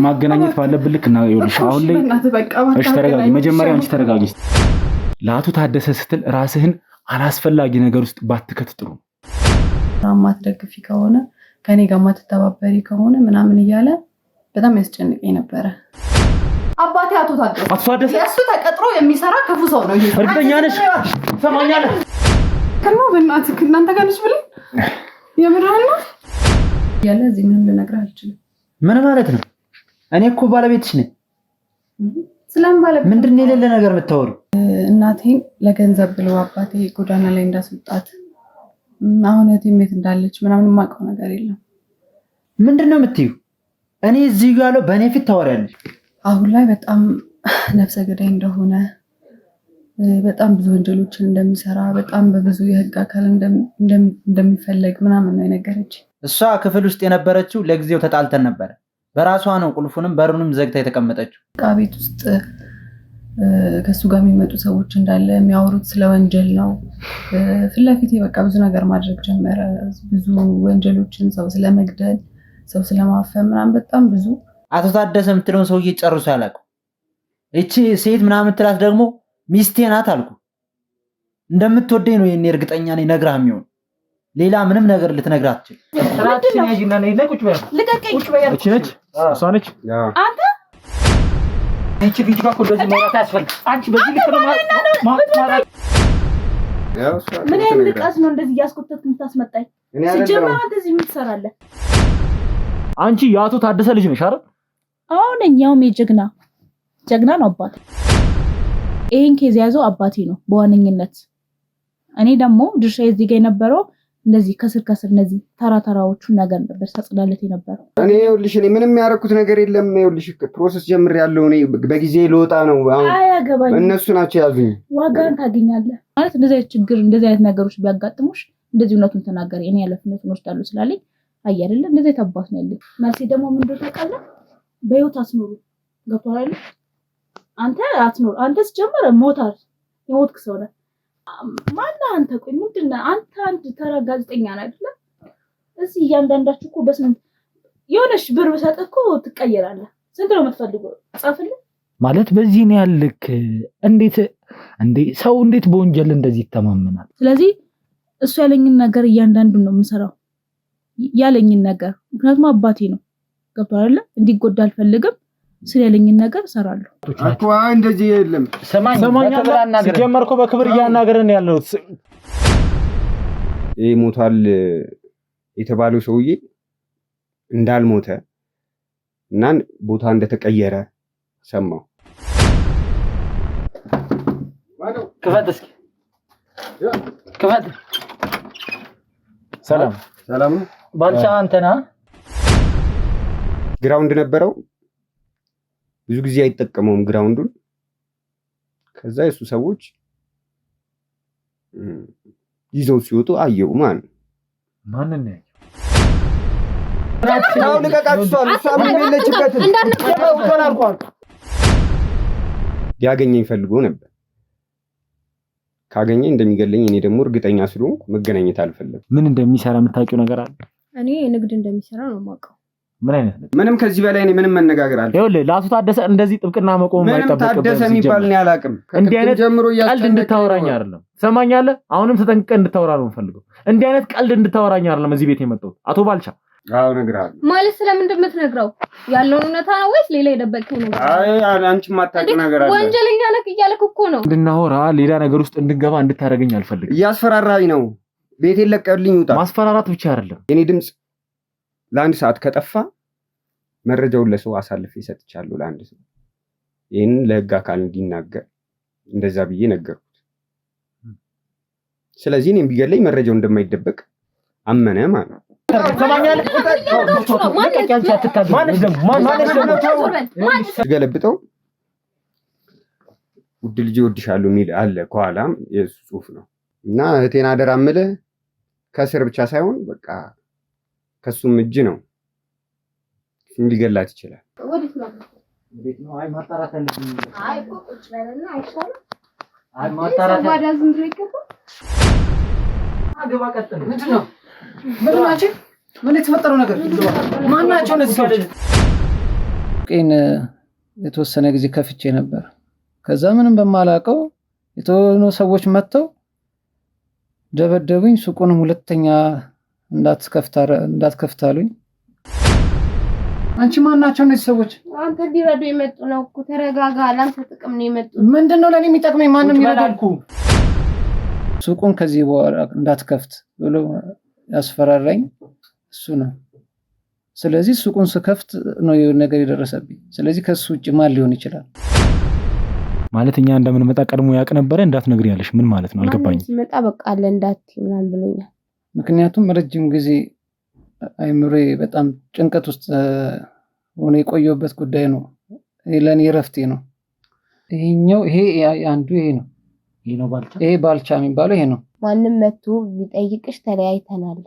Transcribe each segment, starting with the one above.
ማገናኘት ባለብን ልክ እና ይኸውልሽ አሁን ላይ እሺ ተረጋጊ መጀመሪያ አንቺ ተረጋጊ ለአቶ ታደሰ ስትል ራስህን አላስፈላጊ ነገር ውስጥ ባትከት ጥሩ ማትደግፊ ከሆነ ከኔ ጋር ማትተባበሪ ከሆነ ምናምን እያለ በጣም ያስጨንቀኝ ነበር አባቴ አቶ ታደሰ እሱ ተቀጥሮ የሚሰራ ክፉ ሰው ነው እርግጠኛ ነሽ ሰማኛለህ ከነው በእናትህ እናንተ ጋር ነሽ ብለ የምራና ያለ እዚህ ምንም ልነግርህ አልችልም ምን ማለት ነው እኔ እኮ ባለቤትሽ ነኝ ሰላም ባለቤት ምንድነው የሌለ ነገር የምታወሩ እናቴን ለገንዘብ ብለው አባቴ ጎዳና ላይ እንዳስወጣት አሁን እቴሜት እንዳለች ምናምን ማቀው ነገር የለም ምንድነው የምትዩ እኔ እዚህ ጋር በእኔ ፊት ታወሪያለሽ አሁን ላይ በጣም ነፍሰ ገዳይ እንደሆነ በጣም ብዙ ወንጀሎችን እንደሚሰራ በጣም በብዙ የህግ አካል እንደሚፈለግ ምናምን ነው የነገረች እሷ ክፍል ውስጥ የነበረችው ለጊዜው ተጣልተን ነበር በራሷ ነው ቁልፉንም በሩንም ዘግታ የተቀመጠችው ቤት ውስጥ ከሱ ጋር የሚመጡ ሰዎች እንዳለ የሚያወሩት ስለ ወንጀል ነው ፍላፊቴ በቃ ብዙ ነገር ማድረግ ጀመረ ብዙ ወንጀሎችን ሰው ስለመግደል ሰው ስለማፈን ምናምን በጣም ብዙ አቶ ታደሰ የምትለውን ሰውዬ ጨርሶ ያላቀው እቺ ሴት ምናምን ትላት ደግሞ ሚስቴ ናት አልኩ እንደምትወደኝ ነው የኔ እርግጠኛ ነኝ ነግራህ የሚሆን ሌላ ምንም ነገር ልትነግራት አትችል ስራችን ያጂና ነይ ለቁጭ በይ ልቀቀኝ እቺ ነች እሷ ነች አንተ እቺ ልጅ ጋር እንደዚህ ማውራት ያስፈልግ አንቺ በዚህ ልክ ነው ማለት ምን አይነት ልቀስ ነው እንደዚህ ያስቆጥተት የምታስመጣኝ ሲጀመር አንተ እዚህ ምን ትሰራለህ አንቺ የአቶ ታደሰ ልጅ ነሽ አይደል አሁን እኛው ጀግና ነው አባቴ ይሄን ኬዝ ያዘው አባቴ ነው በዋነኝነት እኔ ደግሞ ድርሻዬ እዚህ ጋር የነበረው እንደዚህ ከስር እነዚህ ተራራዎቹ ነገር ነበር ተጽዳለት የነበረው እኔ ይኸውልሽ እኔ ምንም ያረኩት ነገር የለም ይኸውልሽ ፕሮሰስ ጀምር ያለው እኔ በጊዜ ልወጣ ነው አሁን እነሱ ናቸው ያዙኝ ዋጋን ታገኛለህ ማለት እንደዚህ አይነት ችግር እንደዚህ አይነት ነገሮች ቢያጋጥሙሽ እንደዚህ እውነቱን ተናገሪ እኔ ያለፍነቱን ወስዳለሁ ስላለኝ አይ አይደለ እንደዚህ ተባስ ነው ያለኝ መልሴ ደግሞ ምን እንደተቀለ በህይወት አስኖሩ ገብቷል አይደል አንተ አትኖር አንተስ ጀመረ ሞታል የሞትክ ሰው ነህ ማን አንተ ቆይ ምንድነው አንተ ተራ ጋዜጠኛ ነህ አይደል እዚህ እያንዳንዳችሁ እኮ በስንት የሆነሽ ብር በሰጠኩ ትቀየራለህ ስንት ነው የምትፈልገው ጻፍልኝ ማለት በዚህ ነው ያልክ እንዴት ሰው እንዴት በወንጀል እንደዚህ ይተማመናል ስለዚህ እሱ ያለኝን ነገር እያንዳንዱን ነው የምሰራው ያለኝን ነገር ምክንያቱም አባቴ ነው ገብቷል አይደል እንዲጎዳ አልፈልግም ስለያለኝን ነገር ሰራለሁ አቋ እንደዚህ የለም ሰማኛ ጀመርኩ በክብር ያናገረን ያለው ሞታል የተባለው ሰውዬ እንዳልሞተ እና ቦታ እንደተቀየረ ሰማው ክፈት እስኪ ክፈት ሰላም ባልቻ አንተና ግራውንድ ነበረው ብዙ ጊዜ አይጠቀመውም ግራውንዱን ከዛ የሱ ሰዎች ይዘው ሲወጡ አየው ማንን ነው ታው ለቀቃችኋል ሳምን ለችበት እንዳንተው ያገኘኝ ፈልጎ ነበር ካገኘኝ እንደሚገለኝ እኔ ደግሞ እርግጠኛ ስለሆንኩ መገናኘት አልፈለኩም ምን እንደሚሰራ የምታውቂው ነገር አለ እኔ ንግድ እንደሚሰራ ነው የማውቀው ምን አይነት ምንም ከዚህ በላይ እኔ ምንም መነጋገር አለ ይኸውልህ ለአቶ ታደሰ እንደዚህ ጥብቅና መቆም ማይጠበቅበት ታደሰ የሚባል ነው ያላቅም እንዲህ አይነት ቀልድ እንድታወራኝ አይደለም ሰማኛለህ አሁንም ተጠንቅቀህ እንድታወራ ነው የምፈልገው እንዲህ አይነት ቀልድ እንድታወራኝ አይደለም እዚህ ቤት የመጣሁት አቶ ባልቻ አዎ ነግራለሁ ማለት ስለምን እንደምትነግረው ያለውን እውነታ ነው ወይስ ሌላ የደበቀው ነገር አይ አንቺ ማታውቂ ነገር አለ ወንጀለኛ ነህ እያልክ እኮ ነው እንድናወራ ሌላ ነገር ውስጥ እንድንገባ እንድታረጋኝ አልፈልግም እያስፈራራኝ ነው ቤቴን ለቀልኝ ውጣ ማስፈራራት ብቻ አይደለም የኔ ድምጽ ለአንድ ሰዓት ከጠፋ መረጃውን ለሰው አሳልፌ ሰጥቻለሁ ለአንድ ሰው ይሄን ለህግ አካል እንዲናገር እንደዛ ብዬ ነገርኩት ስለዚህ እኔም ቢገለኝ መረጃው እንደማይደበቅ አመነ ማለት ነው ሰማኛለህ ገለብጠው ውድ ልጅ ወድሻለሁ የሚል አለ ከኋላም የሱ ጽሁፍ ነው እና እህቴን አደራ እምልህ ከስር ብቻ ሳይሆን በቃ ከሱም እጅ ነው ሊገላት ይችላል እንዴት ነው አይ ማጣራት አለብኝ አይ ቁጭ በለና አይሻልም አይ ማጣራት ባዳዝም ድረከው አገባ ቀጥል ምንድነው ምን የተፈጠረው ነገር ማናቸው እነዚህ ሰዎች ሱቄን የተወሰነ ጊዜ ከፍቼ ነበር። ከዛ ምንም በማላውቀው የተወሰኑ ሰዎች መጥተው ደበደቡኝ። ሱቁንም ሁለተኛ እንዳትከፍታሉኝ። አንቺ ማን ናቸው እነዚህ ሰዎች? አንተ ሊረዱ የመጡ ነው እኮ። ተረጋጋ። ለአንተ ጥቅም ነው የመጡት። ምንድነው ለኔ የሚጠቅመኝ? ማንም ይረዳልኩ። ሱቁን ከዚህ በኋላ እንዳትከፍት ብሎ ያስፈራራኝ እሱ ነው። ስለዚህ ሱቁን ስከፍት ነው የሆነ ነገር የደረሰብኝ። ስለዚህ ከሱ ውጭ ማን ሊሆን ይችላል? ማለት እኛ እንደምንመጣ ቀድሞ ያውቅ ነበረ? እንዳትነግሪያለሽ ምን ማለት ነው? አልገባኝም። ሲመጣ በቃ አለ እንዳትይ ምናምን ብሎኛል። ምክንያቱም ረጅም ጊዜ አይምሮዬ በጣም ጭንቀት ውስጥ ሆነ የቆየሁበት ጉዳይ ነው። ለኔ ረፍቴ ነው። ይሄ አንዱ ይሄ ነው። ይሄ ባልቻ የሚባለው ይሄ ነው። ማንም መጥቶ ቢጠይቅሽ ተለያይተናል፣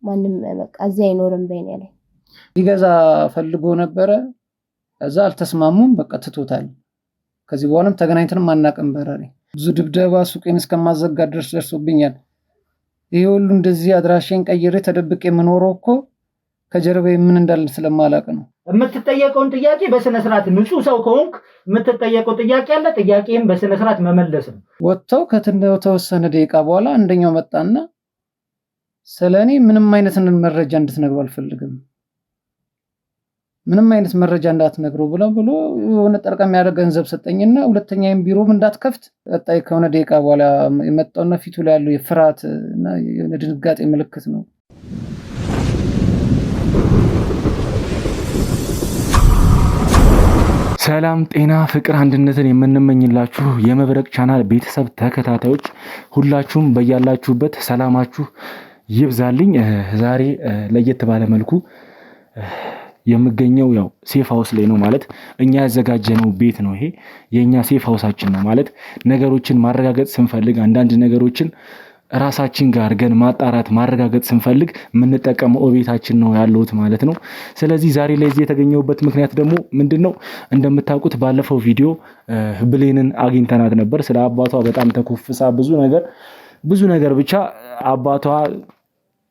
ማንም በቃ እዚህ አይኖርም በእኔ ላይ ሊገዛ ፈልጎ ነበረ። ከዛ አልተስማሙም፣ በቃ ትቶታል። ከዚህ በኋላም ተገናኝተንም አናውቅም። በራሪ ብዙ ድብደባ ሱቄን እስከማዘጋ ድረስ ደርሶብኛል። ይሄ ሁሉ እንደዚህ አድራሼን ቀይሬ ተደብቄ የምኖረው እኮ ከጀርባዬ ምን እንዳለ ስለማላውቅ ነው። የምትጠየቀውን ጥያቄ በስነ ስርዓት ንጹህ ሰው ከሆንክ የምትጠየቀው ጥያቄ አለ። ጥያቄም በስነ ስርዓት መመለስ ነው። ወጥተው ከተወሰነ ደቂቃ በኋላ አንደኛው መጣና ስለኔ ምንም አይነት መረጃ እንድትነግሩ አልፈልግም፣ ምንም አይነት መረጃ እንዳትነግሩ ብሎ የሆነ ጠርቀም ያደረገ ገንዘብ ሰጠኝና ሁለተኛም ቢሮም እንዳትከፍት። ቀጣይ ከሆነ ደቂቃ በኋላ የመጣውና ፊቱ ላይ ያለው የፍርሃት እና የሆነ ድንጋጤ ምልክት ነው። ሰላም ጤና ፍቅር አንድነትን የምንመኝላችሁ የመብረቅ ቻናል ቤተሰብ ተከታታዮች ሁላችሁም በያላችሁበት ሰላማችሁ ይብዛልኝ። ዛሬ ለየት ባለ መልኩ የምገኘው ያው ሴፍ ሃውስ ላይ ነው። ማለት እኛ ያዘጋጀነው ቤት ነው። ይሄ የኛ ሴፍ ሃውሳችን ነው። ማለት ነገሮችን ማረጋገጥ ስንፈልግ አንዳንድ ነገሮችን ራሳችን ጋር አድርገን ማጣራት ማረጋገጥ ስንፈልግ የምንጠቀመው ቤታችን ነው ያለውት ማለት ነው። ስለዚህ ዛሬ ላይ እዚህ የተገኘሁበት ምክንያት ደግሞ ምንድነው? እንደምታውቁት ባለፈው ቪዲዮ ብሌንን አግኝተናት ነበር። ስለ አባቷ በጣም ተኮፍሳ ብዙ ነገር ብቻ አባቷ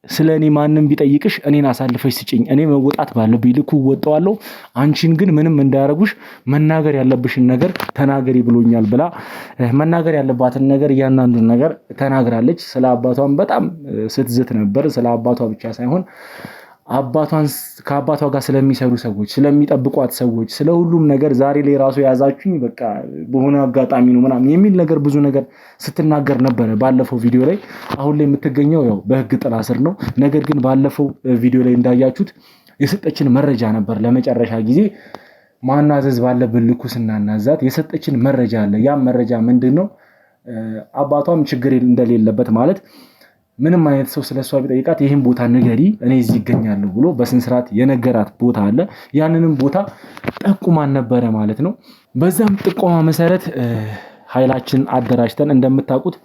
ስለኔ ማንንም ቢጠይቅሽ እኔን አሳልፈሽ ስጪኝ፣ እኔ መወጣት ባለብኝ ልኩ ወጣዋለሁ፣ አንቺን ግን ምንም እንዳያረጉሽ መናገር ያለብሽን ነገር ተናገሪ ብሎኛል ብላ መናገር ያለባትን ነገር እያንዳንዱን ነገር ተናግራለች። ስለ አባቷም በጣም ስትዝት ነበር። ስለ አባቷ ብቻ ሳይሆን ከአባቷ ጋር ስለሚሰሩ ሰዎች፣ ስለሚጠብቋት ሰዎች፣ ስለሁሉም ነገር ዛሬ ላይ ራሱ ያዛችሁኝ በቃ በሆነ አጋጣሚ ነው ምናምን የሚል ነገር ብዙ ነገር ስትናገር ነበረ ባለፈው ቪዲዮ ላይ። አሁን ላይ የምትገኘው ያው በህግ ጥላ ስር ነው። ነገር ግን ባለፈው ቪዲዮ ላይ እንዳያችሁት የሰጠችን መረጃ ነበር። ለመጨረሻ ጊዜ ማናዘዝ ባለብን ልኩ ስናናዛት የሰጠችን መረጃ አለ። ያም መረጃ ምንድነው? አባቷም ችግር እንደሌለበት ማለት ምንም አይነት ሰው ስለሷ ቢጠይቃት ይሄን ቦታ ንገሪ እኔ እዚህ ይገኛለሁ ብሎ በስነ ስርዓት የነገራት ቦታ አለ። ያንንም ቦታ ጠቁማን ነበረ ማለት ነው። በዛም ጥቆማ መሰረት ኃይላችን አደራጅተን እንደምታውቁት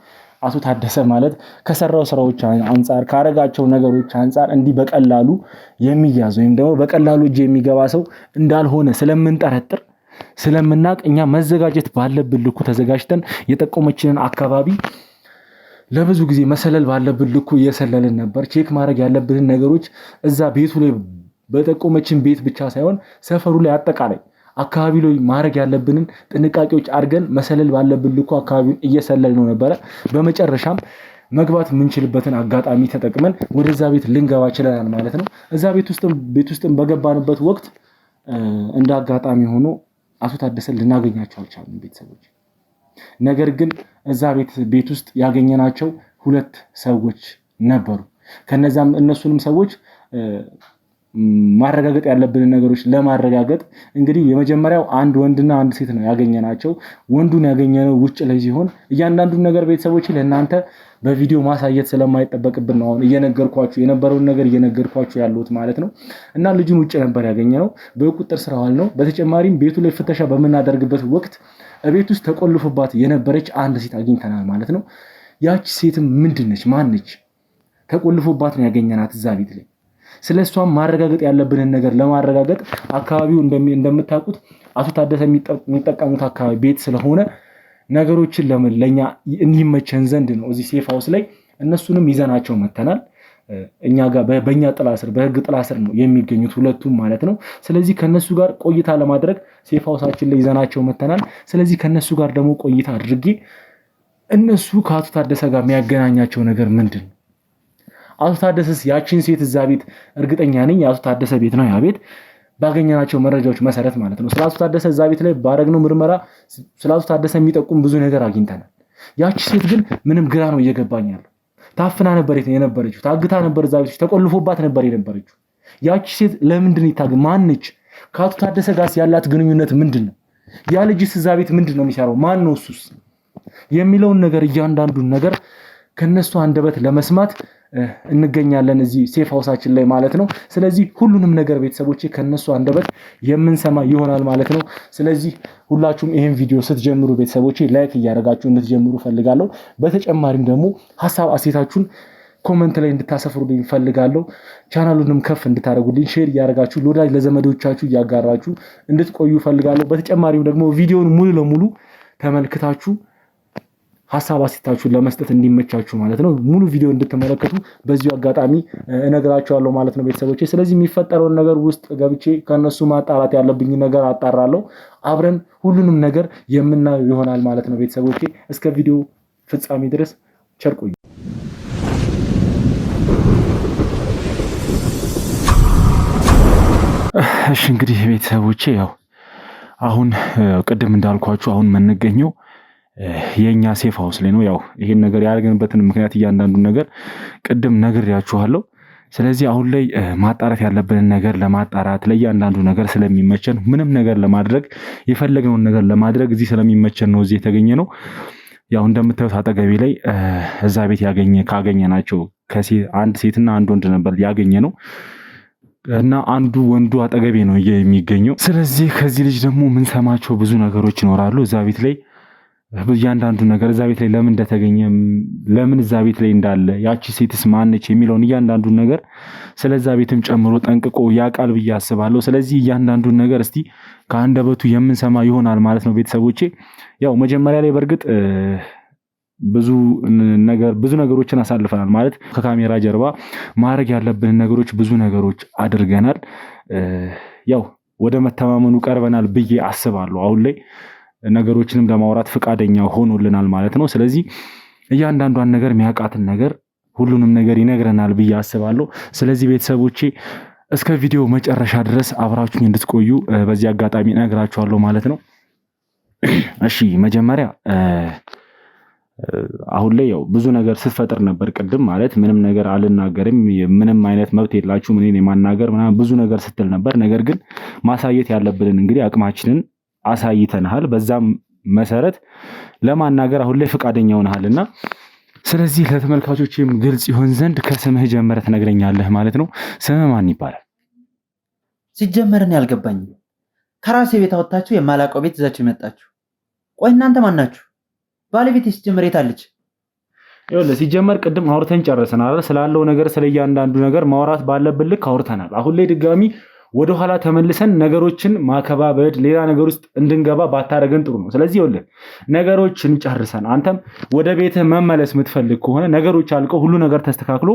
አቶ ታደሰ ማለት ከሰራው ስራዎች አንፃር ካረጋቸው ነገሮች አንፃር እንዲህ በቀላሉ የሚያዝ ወይም ደግሞ በቀላሉ እጅ የሚገባ ሰው እንዳልሆነ ስለምንጠረጥር ስለምናቅ እኛ መዘጋጀት ባለብን ልኩ ተዘጋጅተን የጠቆመችንን አካባቢ ለብዙ ጊዜ መሰለል ባለብን ልኩ እየሰለልን ነበር። ቼክ ማድረግ ያለብንን ነገሮች እዛ ቤቱ ላይ በጠቆመችን ቤት ብቻ ሳይሆን ሰፈሩ ላይ አጠቃላይ አካባቢ ላይ ማድረግ ያለብንን ጥንቃቄዎች አድርገን መሰለል ባለብን ልኩ አካባቢውን እየሰለልነው ነበረ። በመጨረሻም መግባት የምንችልበትን አጋጣሚ ተጠቅመን ወደዛ ቤት ልንገባ ችለናል ማለት ነው። እዛ ቤት ውስጥም በገባንበት ወቅት እንደ አጋጣሚ ሆኖ አቶ ታደሰን ልናገኛቸው አልቻልንም ቤተሰቦች። ነገር ግን እዛ ቤት ውስጥ ያገኘናቸው 2 ሰዎች ነበሩ። ከነዛም እነሱንም ሰዎች ማረጋገጥ ያለብን ነገሮች ለማረጋገጥ እንግዲህ የመጀመሪያው አንድ ወንድና አንድ ሴት ነው ያገኘናቸው። ወንዱን ያገኘነው ውጭ ላይ ሲሆን እያንዳንዱን ነገር ቤተሰቦች ለእናንተ በቪዲዮ ማሳየት ስለማይጠበቅብን ነው አሁን እየነገርኳችሁ የነበረውን ነገር እየነገርኳችሁ ያለሁት ማለት ነው። እና ልጁን ውጭ ነበር ያገኘነው፣ በቁጥጥር ስር አዋልነው። በተጨማሪም ቤቱ ላይ ፍተሻ በምናደርግበት ወቅት ቤት ውስጥ ተቆልፎባት የነበረች አንድ ሴት አግኝተናል ማለት ነው። ያቺ ሴትም ምንድነች ማነች? ተቆልፎባት ነው ያገኘናት እዛ ቤት ላይ። ስለሷም ማረጋገጥ ያለብንን ነገር ለማረጋገጥ አካባቢው እንደምታውቁት አቶ ታደሰ የሚጠቀሙት አካባቢ ቤት ስለሆነ ነገሮችን ለኛ እንዲመቸን ዘንድ ነው እዚህ ሴፍ ሃውስ ላይ እነሱንም ይዘናቸው መተናል። እኛ ጋር በእኛ ጥላ ስር በህግ ጥላ ስር ነው የሚገኙት ሁለቱም ማለት ነው። ስለዚህ ከነሱ ጋር ቆይታ ለማድረግ ሴፍ ሃውሳችን ላይ ይዘናቸው መተናል። ስለዚህ ከነሱ ጋር ደግሞ ቆይታ አድርጌ እነሱ ከአቶ ታደሰ ጋር የሚያገናኛቸው ነገር ምንድን ነው? አቶ ታደሰስ ያቺን ሴት እዛ ቤት እርግጠኛ ነኝ የአቶ ታደሰ ቤት ነው ያ ቤት ባገኘናቸው መረጃዎች መሰረት ማለት ነው። ስለ አቶ ታደሰ እዛ ቤት ላይ ባረግነው ምርመራ ስለ አቶ ታደሰ የሚጠቁም ብዙ ነገር አግኝተናል። ያቺ ሴት ግን ምንም ግራ ነው እየገባኝ ያለው። ታፍና ነበር የነበረችው፣ ታግታ ነበር እዛ ቤት ተቆልፎባት ነበር የነበረችው። ያቺ ሴት ለምንድን ይታገ ማነች? ከአቶ ታደሰ ጋር ያላት ግንኙነት ምንድን ነው? ያ ልጅስ እዛ ቤት ምንድን ነው የሚሰራው? ማን ነው እሱስ የሚለውን ነገር እያንዳንዱን ነገር ከነሱ አንደበት ለመስማት እንገኛለን እዚህ ሴፍ ሃውሳችን ላይ ማለት ነው። ስለዚህ ሁሉንም ነገር ቤተሰቦቼ ከነሱ አንደበት የምንሰማ ይሆናል ማለት ነው። ስለዚህ ሁላችሁም ይሄን ቪዲዮ ስትጀምሩ ቤተሰቦቼ ላይክ እያደረጋችሁ እንድትጀምሩ ፈልጋለሁ። በተጨማሪም ደግሞ ሐሳብ አስተያየታችሁን ኮሜንት ላይ እንድታሰፍሩልኝ ፈልጋለሁ። ቻናሉንም ከፍ እንድታደርጉልኝ ሼር እያደረጋችሁ ለወዳጅ ለዘመዶቻችሁ እያጋራችሁ እንድትቆዩ ፈልጋለሁ። በተጨማሪም ደግሞ ቪዲዮውን ሙሉ ለሙሉ ተመልክታችሁ ሐሳብ አስተያየታችሁን ለመስጠት እንዲመቻችሁ ማለት ነው ሙሉ ቪዲዮ እንድትመለከቱ በዚሁ አጋጣሚ እነግራችኋለሁ ማለት ነው ቤተሰቦቼ። ስለዚህ የሚፈጠረውን ነገር ውስጥ ገብቼ ከነሱ ማጣራት ያለብኝ ነገር አጣራለሁ። አብረን ሁሉንም ነገር የምናየው ይሆናል ማለት ነው ቤተሰቦቼ። እስከ ቪዲዮ ፍጻሜ ድረስ ቸር ቆዩ። እሺ እንግዲህ ቤተሰቦቼ ያው አሁን ቅድም እንዳልኳችሁ አሁን የምንገኘው የኛ ሴፍ ሃውስ ላይ ነው። ያው ይሄን ነገር ያደረግንበትን ምክንያት እያንዳንዱን ነገር ቅድም ነግሬያችኋለሁ። ስለዚህ አሁን ላይ ማጣራት ያለብንን ነገር ለማጣራት ለእያንዳንዱ ነገር ስለሚመቸን ምንም ነገር ለማድረግ የፈለግነውን ነገር ለማድረግ እዚህ ስለሚመቸን ነው እዚህ የተገኘ ነው። ያው እንደምታዩት አጠገቤ ላይ እዛ ቤት ካገኘናቸው አንድ ሴትና አንድ ወንድ ነበር ያገኘ ነው እና አንዱ ወንዱ አጠገቤ ነው የሚገኘው። ስለዚህ ከዚህ ልጅ ደግሞ የምንሰማቸው ብዙ ነገሮች ይኖራሉ እዛ ቤት ላይ እያንዳንዱ ነገር እዛ ቤት ላይ ለምን እንደተገኘ ለምን እዛ ቤት ላይ እንዳለ ያቺ ሴትስ ማነች የሚለውን እያንዳንዱን ነገር ስለዛ ቤትም ጨምሮ ጠንቅቆ ያውቃል ብዬ አስባለሁ። ስለዚህ እያንዳንዱን ነገር እስቲ ከአንደበቱ የምንሰማ ይሆናል ማለት ነው ቤተሰቦቼ። ያው መጀመሪያ ላይ በእርግጥ ብዙ ነገሮችን አሳልፈናል ማለት ከካሜራ ጀርባ ማድረግ ያለብን ነገሮች ብዙ ነገሮች አድርገናል። ያው ወደ መተማመኑ ቀርበናል ብዬ አስባለሁ። አሁን ላይ ነገሮችንም ለማውራት ፈቃደኛ ሆኖልናል ማለት ነው። ስለዚህ እያንዳንዷን ነገር የሚያውቃትን ነገር ሁሉንም ነገር ይነግረናል ብዬ አስባለሁ። ስለዚህ ቤተሰቦቼ እስከ ቪዲዮ መጨረሻ ድረስ አብራችሁኝ እንድትቆዩ በዚህ አጋጣሚ እነግራችኋለሁ ማለት ነው። እሺ መጀመሪያ አሁን ላይ ያው ብዙ ነገር ስትፈጥር ነበር ቅድም ማለት ምንም ነገር አልናገርም ምንም አይነት መብት የላችሁም እኔን የማናገር ምናምን ብዙ ነገር ስትል ነበር። ነገር ግን ማሳየት ያለብንን እንግዲህ አቅማችንን አሳይተናል። በዛም መሰረት ለማናገር አሁን ላይ ፈቃደኛ ሆነሃልና ስለዚህ ለተመልካቾችም ግልጽ ይሆን ዘንድ ከስምህ ጀምረህ ትነግረኛለህ ማለት ነው። ስምህ ማን ይባላል? ሲጀመርን ያልገባኝ ከራሴ ቤት አወጣችሁ የማላውቀው ቤት ይዛችሁ የመጣችሁ ቆይ እናንተ ማን ናችሁ? ባለቤት ሲጀመር የት አለች? ይኸውልህ ሲጀመር ቅድም አውርተን ጨርሰናል። ስላለው ነገር ስለእያንዳንዱ ነገር ማውራት ባለብን ልክ አውርተናል። አሁን ላይ ድጋሚ ወደኋላ ተመልሰን ነገሮችን ማከባበድ ሌላ ነገር ውስጥ እንድንገባ ባታረገን ጥሩ ነው። ስለዚህ ይኸውልህ ነገሮችን ጨርሰን አንተም ወደ ቤትህ መመለስ የምትፈልግ ከሆነ ነገሮች አልቀው ሁሉ ነገር ተስተካክሎ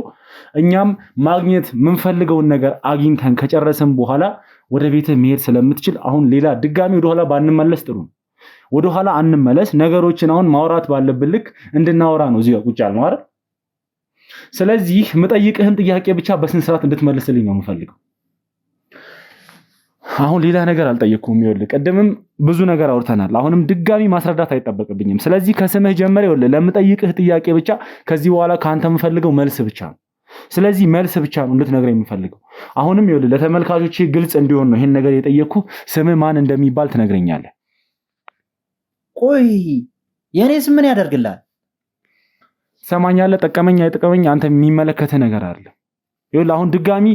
እኛም ማግኘት የምንፈልገውን ነገር አግኝተን ከጨረሰን በኋላ ወደ ቤትህ መሄድ ስለምትችል አሁን ሌላ ድጋሚ ወደኋላ ባንመለስ ጥሩ ነው። ወደኋላ አንመለስ። ነገሮችን አሁን ማውራት ባለብን ልክ እንድናወራ ነው እዚህ ጋር ቁጭ ያልነው አይደል? ስለዚህ የምጠይቅህን ጥያቄ ብቻ በስነ ስርዓት እንድትመልስልኝ ነው የምፈልገው። አሁን ሌላ ነገር አልጠየቅኩም። ይኸውልህ ቅድምም ብዙ ነገር አውርተናል። አሁንም ድጋሚ ማስረዳት አይጠበቅብኝም። ስለዚህ ከስምህ ጀመረ ይኸውልህ ለምጠይቅህ ጥያቄ ብቻ ከዚህ በኋላ ከአንተ የምፈልገው መልስ ብቻ ነው። ስለዚህ መልስ ብቻ ነው እንድትነግረኝ የምፈልገው። አሁንም ይኸውልህ ለተመልካቾቼ ግልጽ እንዲሆን ነው ይሄን ነገር የጠየቅኩህ። ስምህ ማን እንደሚባል ትነግረኛለህ። ቆይ የኔ ስም ምን ያደርግልሃል? ሰማኛለህ? ጠቀመኝ አይጠቀመኝ አንተ የሚመለከተ ነገር አለ። ይኸውልህ አሁን ድጋሚ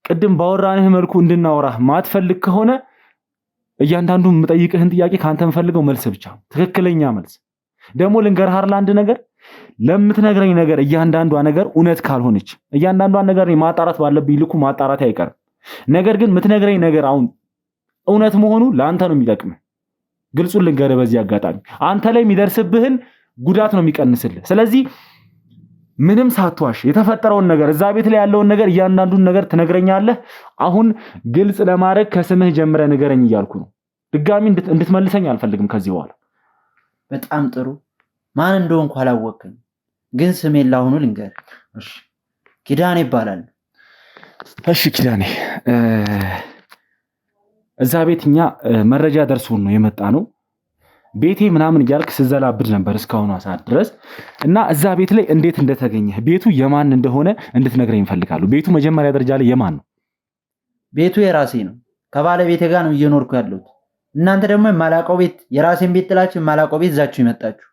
ቅድም ባወራንህ መልኩ እንድናወራህ ማትፈልግ ከሆነ እያንዳንዱ የምጠይቅህን ጥያቄ ካንተ የምፈልገው መልስ ብቻ ነው፣ ትክክለኛ መልስ። ደግሞ ልንገርህ አይደል አንድ ነገር ለምትነግረኝ ነገር እያንዳንዷ ነገር እውነት ካልሆነች እያንዳንዷን ነገር ማጣራት ባለብኝ ልኩ ማጣራት አይቀርም። ነገር ግን የምትነግረኝ ነገር አሁን እውነት መሆኑ ለአንተ ነው የሚጠቅምህ። ግልጹን ልንገርህ በዚህ አጋጣሚ አንተ ላይ የሚደርስብህን ጉዳት ነው የሚቀንስልህ። ስለዚህ ምንም ሳትዋሽ የተፈጠረውን ነገር እዛ ቤት ላይ ያለውን ነገር እያንዳንዱን ነገር ትነግረኛለህ። አሁን ግልጽ ለማድረግ ከስምህ ጀምረህ ንገረኝ እያልኩ ነው። ድጋሚ እንድትመልሰኝ አልፈልግም ከዚህ በኋላ። በጣም ጥሩ። ማን እንደሆንኩ አላወቅም፣ ግን ስሜን ላሁኑ ልንገር። እሺ ኪዳኔ ይባላል። እሺ ኪዳኔ፣ እዛ ቤት እኛ መረጃ ደርሶን ነው የመጣ ነው። ቤቴ ምናምን እያልክ ስዘላብድ ነበር እስካሁኗ ሰዓት ድረስ እና እዛ ቤት ላይ እንዴት እንደተገኘህ ቤቱ የማን እንደሆነ እንድትነግረኝ እፈልጋለሁ። ቤቱ መጀመሪያ ደረጃ ላይ የማን ነው? ቤቱ የራሴ ነው። ከባለቤቴ ጋር ነው እየኖርኩ ያለሁት። እናንተ ደግሞ የማላውቀው ቤት፣ የራሴን ቤት ጥላችሁ የማላውቀው ቤት ይዛችሁ ይመጣችሁ።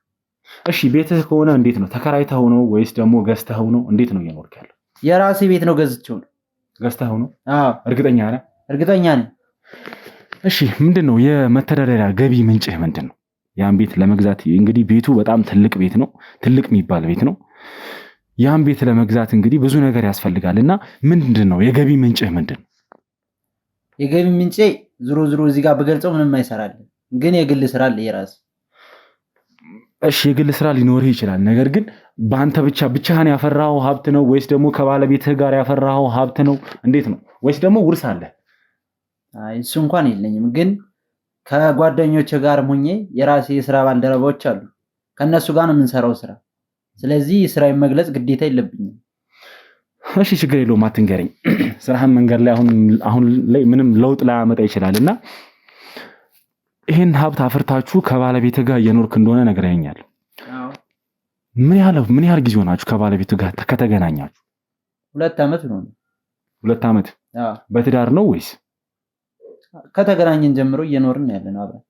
እሺ ቤትህ ከሆነ እንዴት ነው? ተከራይተኸው ነው ወይስ ደግሞ ገዝተኸው ነው? እንዴት ነው እየኖርክ ያለው? የራሴ ቤት ነው፣ ገዝቼው ነው። ገዝተኸው ነው? አዎ። እርግጠኛ ነህ? እርግጠኛ ነኝ። እሺ ምንድን ነው የመተዳደሪያ ገቢ ምንጭህ ምንድን ነው? ያን ቤት ለመግዛት እንግዲህ ቤቱ በጣም ትልቅ ቤት ነው፣ ትልቅ የሚባል ቤት ነው። ያን ቤት ለመግዛት እንግዲህ ብዙ ነገር ያስፈልጋል እና ምንድን ነው የገቢ ምንጭህ ምንድን ነው? የገቢ ምንጬ ዞሮ እዚህ ጋር በገልጸው ምንም አይሰራልኝ፣ ግን የግል ስራ አለ የራስ። እሺ የግል ስራ ሊኖርህ ይችላል። ነገር ግን በአንተ ብቻህን ያፈራኸው ሀብት ነው ወይስ ደግሞ ከባለቤትህ ጋር ያፈራኸው ሀብት ነው? እንዴት ነው? ወይስ ደግሞ ውርስ አለ? አይ እሱ እንኳን የለኝም፣ ግን ከጓደኞች ጋር ሆኜ የራሴ የስራ ባልደረቦች አሉ። ከነሱ ጋር ነው የምንሰራው ስራ። ስለዚህ ስራዬን መግለጽ ግዴታ የለብኝም። እሺ ችግር የለውም አትንገረኝ። ስራህን መንገድ ላይ አሁን ላይ ምንም ለውጥ ላያመጣ ይችላልና ይሄን ሀብት አፍርታችሁ ከባለቤትህ ጋር እየኖርክ እንደሆነ ነግረኸኛል። ምን ያህል ጊዜ ሆናችሁ ከባለቤትህ ጋር ከተገናኛችሁ? 2 ዓመት ነው። 2 ዓመት? በትዳር ነው ወይስ? ከተገናኘን ጀምሮ እየኖርን ያለን አብረን።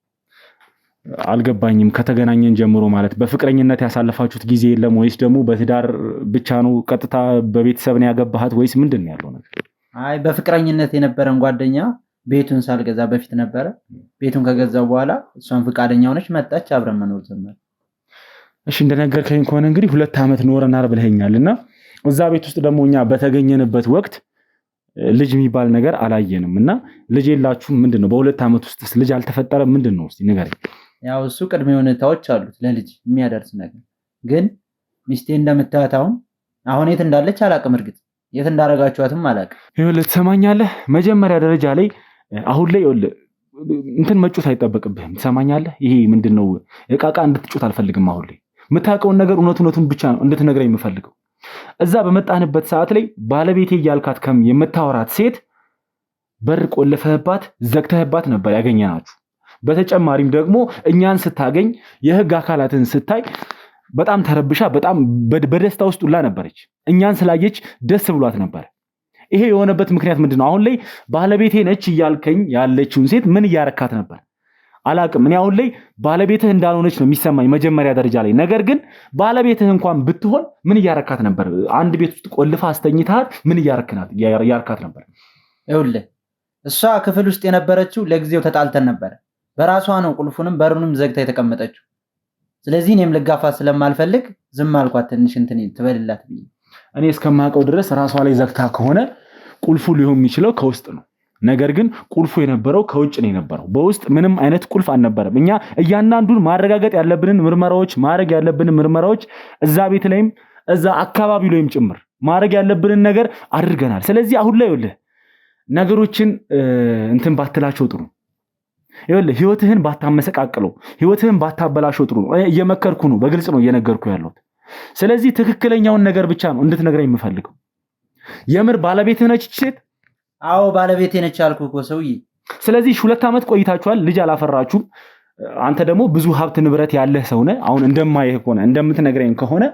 አልገባኝም። ከተገናኘን ጀምሮ ማለት በፍቅረኝነት ያሳለፋችሁት ጊዜ የለም ወይስ ደግሞ በትዳር ብቻ ነው? ቀጥታ በቤተሰብ ነው ያገባሃት ወይስ ምንድን ነው ያለው ነገር? አይ በፍቅረኝነት የነበረን ጓደኛ ቤቱን ሳልገዛ በፊት ነበረ። ቤቱን ከገዛው በኋላ እሷን ፍቃደኛ ሆነች፣ መጣች፣ አብረን መኖር ጀመር። እሺ እንደነገርከኝ ከሆነ እንግዲህ 2 ዓመት ኖረናል ብለኸኛልና እዛ ቤት ውስጥ ደግሞ እኛ በተገኘንበት ወቅት ልጅ የሚባል ነገር አላየንም እና ልጅ የላችሁም? ምንድን ነው በ2 ዓመት ውስጥ ልጅ አልተፈጠረም? ምንድን ነው እስቲ ንገረኝ። ያው እሱ ቅድመ ሁኔታዎች አሉት ለልጅ የሚያደርስ ነገር። ግን ሚስቴ እንደምታያት አሁን የት እንዳለች አላቅም። እርግጥ የት እንዳረጋችኋትም አላቅም። ይኸውልህ ትሰማኛለህ? መጀመሪያ ደረጃ ላይ አሁን ላይ ይኸውልህ እንትን መጮት አይጠበቅብህም። ትሰማኛለህ? ይሄ ምንድን ነው እቃቃ እንድትጮት አልፈልግም። አሁን ላይ የምታውቀውን ነገር እውነቱን ብቻ ነው እንድትነግረኝ የምፈልገው። እዛ በመጣንበት ሰዓት ላይ ባለቤቴ እያልካት የምታወራት ሴት በር ቆልፈህባት ዘግተህባት ነበር ያገኘናችሁ። በተጨማሪም ደግሞ እኛን ስታገኝ የህግ አካላትን ስታይ በጣም ተረብሻ በጣም በደስታ ውስጥ ሁላ ነበረች። እኛን ስላየች ደስ ብሏት ነበር። ይሄ የሆነበት ምክንያት ምንድነው? አሁን ላይ ባለቤቴ ነች እያልከኝ ያለችውን ሴት ምን እያረካት ነበር? አላቅም። እኔ አሁን ላይ ባለቤትህ እንዳልሆነች ነው የሚሰማኝ መጀመሪያ ደረጃ ላይ። ነገር ግን ባለቤትህ እንኳን ብትሆን ምን እያረካት ነበር? አንድ ቤት ውስጥ ቆልፋ አስተኝታት ምን እያረካት ነበር? ይኸውልህ እሷ ክፍል ውስጥ የነበረችው ለጊዜው ተጣልተን ነበረ። በራሷ ነው ቁልፉንም በሩንም ዘግታ የተቀመጠችው። ስለዚህ እኔም ልጋፋት ስለማልፈልግ ዝም አልኳት። ትንሽ እንትን ትበልላት ብዬ። እኔ እስከማውቀው ድረስ ራሷ ላይ ዘግታ ከሆነ ቁልፉ ሊሆን የሚችለው ከውስጥ ነው። ነገር ግን ቁልፉ የነበረው ከውጭ ነው የነበረው። በውስጥ ምንም አይነት ቁልፍ አልነበረም። እኛ እያንዳንዱን ማረጋገጥ ያለብንን ምርመራዎች ማድረግ ያለብንን ምርመራዎች እዛ ቤት ላይም እዛ አካባቢ ላይም ጭምር ማድረግ ያለብንን ነገር አድርገናል። ስለዚህ አሁን ላይ ይኸውልህ ነገሮችን እንትን ባትላቸው ጥሩ። ይኸውልህ ህይወትህን ባታመሰቃቅለው፣ ህይወትህን ባታበላሸው ጥሩ ነው። እየመከርኩ ነው፣ በግልጽ ነው እየነገርኩ ያለሁት። ስለዚህ ትክክለኛውን ነገር ብቻ ነው እንድትነግረኝ የምፈልገው። የምር ባለቤትህ ነች ሴት? አዎ ባለቤቴ ነች አልኩህ እኮ ሰውዬ። ስለዚህ 2 ዓመት ቆይታችኋል፣ ልጅ አላፈራችሁም። አንተ ደግሞ ብዙ ሀብት ንብረት ያለህ ሰው ነህ። አሁን እንደማይህ ከሆነ እንደምትነግረኝ ከሆነ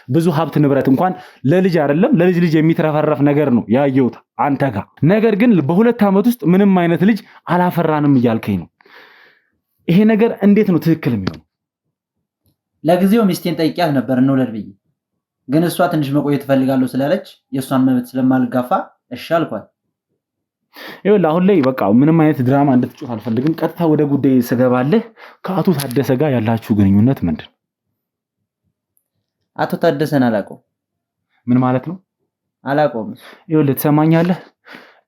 ብዙ ሀብት ንብረት እንኳን ለልጅ አይደለም ለልጅ ልጅ የሚትረፈረፍ ነገር ነው ያየሁት አንተ ጋር። ነገር ግን በ2 ዓመት ውስጥ ምንም አይነት ልጅ አላፈራንም እያልከኝ ነው። ይሄ ነገር እንዴት ነው ትክክል የሚሆነው? ለጊዜው ሚስቴን ጠይቂያት ነበር እንውለድ ብዬ፣ ግን እሷ ትንሽ መቆየት እፈልጋለሁ ስላለች የእሷን መብት ስለማልጋፋ እሺ አልኳት። ይኸውልህ አሁን ላይ በቃ ምንም አይነት ድራማ እንድትጮህ አልፈልግም። ቀጥታ ወደ ጉዳይ ስገባለህ። ከአቶ ታደሰ ጋር ያላችሁ ግንኙነት ምንድን ነው? አቶ ታደሰን አላውቀውም። ምን ማለት ነው? አላውቀውም። ይኸውልህ ትሰማኛለህ?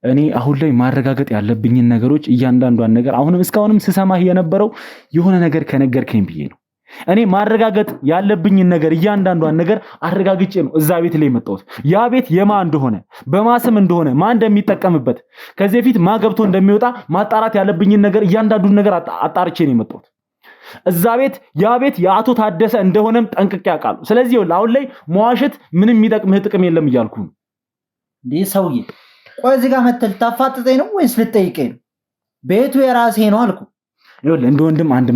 እኔ አሁን ላይ ማረጋገጥ ያለብኝን ነገሮች እያንዳንዷን ነገር አሁንም እስካሁንም ስሰማህ የነበረው የሆነ ነገር ከነገርከኝ ብዬ ነው። እኔ ማረጋገጥ ያለብኝን ነገር እያንዳንዷን ነገር አረጋግጬ ነው እዛ ቤት ላይ መጣሁት። ያ ቤት የማ እንደሆነ በማስም እንደሆነ ማን እንደሚጠቀምበት ከዚህ በፊት ማ ገብቶ እንደሚወጣ ማጣራት ያለብኝን ነገር እያንዳንዱን ነገር አጣርቼ ነው የመጣሁት። እዛ ቤት ያ ቤት የአቶ ታደሰ እንደሆነም ጠንቅቄ አውቃለሁ። ስለዚህ አሁን ላይ መዋሸት ምንም የሚጠቅምህ ጥቅም የለም እያልኩ ነው። እንዴ ሰውዬ ቆይ እዚህ ጋር መተል ታፋጥጠኝ ነው ወይስ ልጠይቀኝ ነው? ቤቱ የራሴ ነው አልኩ። ይኸውልህ እንደ ወንድም አንድ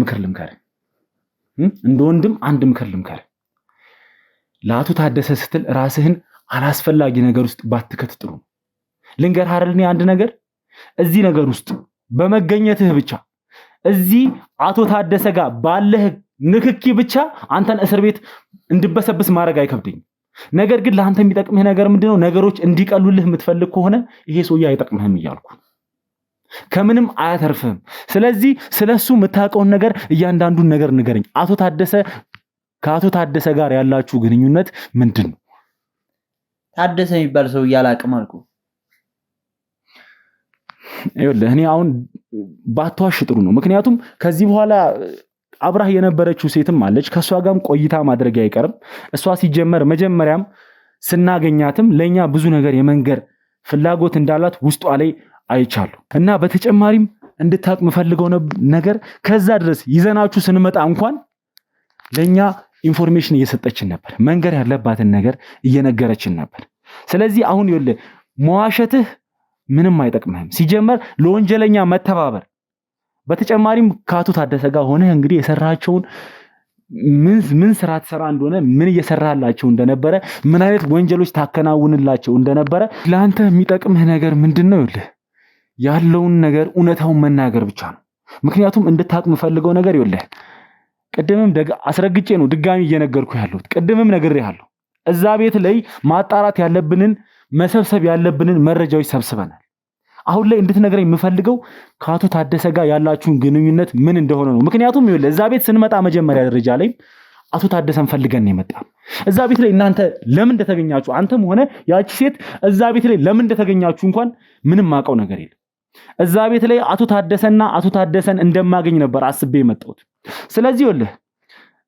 ምክር ልምከር፣ ለአቶ ታደሰ ስትል ራስህን አላስፈላጊ ነገር ውስጥ ባትከት ጥሩ ነው። ልንገርህ አይደል እኔ አንድ ነገር እዚህ ነገር ውስጥ በመገኘትህ ብቻ እዚህ አቶ ታደሰ ጋር ባለህ ንክኪ ብቻ አንተን እስር ቤት እንድበሰብስ ማድረግ አይከብደኝም። ነገር ግን ለአንተ የሚጠቅምህ ነገር ምንድነው? ነገሮች እንዲቀሉልህ የምትፈልግ ከሆነ ይሄ ሰውዬ አይጠቅምህም እያልኩ ከምንም አያተርፍህም። ስለዚህ ስለሱ የምታውቀውን ነገር እያንዳንዱን ነገር ንገረኝ። ከአቶ ታደሰ ጋር ያላችሁ ግንኙነት ምንድን ነው? ታደሰ የሚባል ሰው አላውቅም አልኩ። ይኸውልህ እኔ አሁን ባትዋሽ ጥሩ ነው። ምክንያቱም ከዚህ በኋላ አብራህ የነበረችው ሴትም አለች፣ ከሷ ጋርም ቆይታ ማድረግ አይቀርም። እሷ ሲጀመር መጀመሪያም ስናገኛትም ለኛ ብዙ ነገር የመንገር ፍላጎት እንዳላት ውስጧ ላይ አይቻለሁ። እና በተጨማሪም እንድታቅ የምፈልገው ነገር ከዛ ድረስ ይዘናችሁ ስንመጣ እንኳን ለኛ ኢንፎርሜሽን እየሰጠችን ነበር፣ መንገር ያለባትን ነገር እየነገረችን ነበር። ስለዚህ አሁን ይኸውልህ መዋሸትህ ምንም አይጠቅምህም። ሲጀመር ለወንጀለኛ መተባበር በተጨማሪም ከአቶ ታደሰ ጋር ሆነህ እንግዲህ የሰራቸውን ምን ስራ ትሰራ እንደሆነ ምን እየሰራላቸው እንደነበረ ምን አይነት ወንጀሎች ታከናውንላቸው እንደነበረ ለአንተ የሚጠቅምህ ነገር ምንድነው? ይኸውልህ ያለውን ነገር እውነታውን መናገር ብቻ ነው። ምክንያቱም እንድታቅ የምፈልገው ነገር ይኸውልህ ቅድምም አስረግጬ ነው ድጋሚ እየነገርኩ ያለሁት፣ ቅድምም ነግሬሃለሁ። እዛ ቤት ላይ ማጣራት ያለብንን መሰብሰብ ያለብንን መረጃዎች ሰብስበናል። አሁን ላይ እንድትነግረኝ የምፈልገው ከአቶ ታደሰ ጋር ያላችሁን ግንኙነት ምን እንደሆነ ነው። ምክንያቱም ይኸውልህ እዛ ቤት ስንመጣ መጀመሪያ ደረጃ ላይ አቶ ታደሰን ፈልገን ነው የመጣ። እዛ ቤት ላይ እናንተ ለምን እንደተገኛችሁ አንተም ሆነ ያቺ ሴት እዛ ቤት ላይ ለምን እንደተገኛችሁ እንኳን ምንም ማውቀው ነገር የለም። እዛ ቤት ላይ አቶ ታደሰን እንደማገኝ ነበር አስቤ የመጣሁት። ስለዚህ ይኸውልህ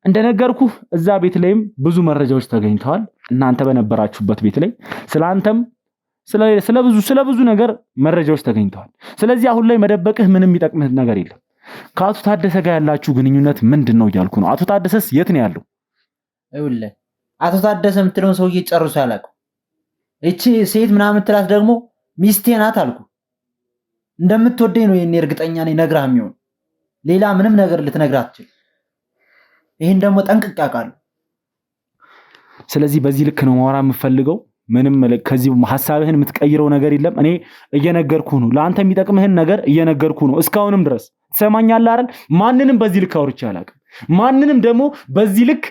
እንደነገርኩህ እዛ ቤት ላይም ብዙ መረጃዎች ተገኝተዋል። እናንተ በነበራችሁበት ቤት ላይ ስለአንተም ስለብዙ ነገር መረጃዎች ተገኝተዋል። ስለዚህ አሁን ላይ መደበቅህ ምንም የሚጠቅምህ ነገር የለም። ከአቶ ታደሰ ጋር ያላችሁ ግንኙነት ምንድነው እያልኩ ነው። አቶ ታደሰስ የት ነው ያለው? ይኸውልህ አቶ ታደሰ የምትለውን ሰውዬ ጨርሶ ያላቀው እቺ ሴት ምናምን ትላት ደግሞ ሚስቴ ናት አልኩ። እንደምትወደኝ ነው የኔ እርግጠኛ ነኝ። ነግራህ የሚሆን ሌላ ምንም ነገር ልትነግራት አትችል። ይሄን ደግሞ ጠንቅቄ አውቃለሁ። ስለዚህ በዚህ ልክ ነው ማውራት የምፈልገው። ምንም ከዚህ ሐሳብህን የምትቀይረው ነገር የለም። እኔ እየነገርኩ ነው፣ ለአንተ የሚጠቅምህን ነገር እየነገርኩ ነው። እስካሁንም ድረስ ትሰማኛለህ አይደል? ማንንም በዚህ ልክ አውርቼ አላውቅም። ማንንም ደግሞ በዚህ ልክ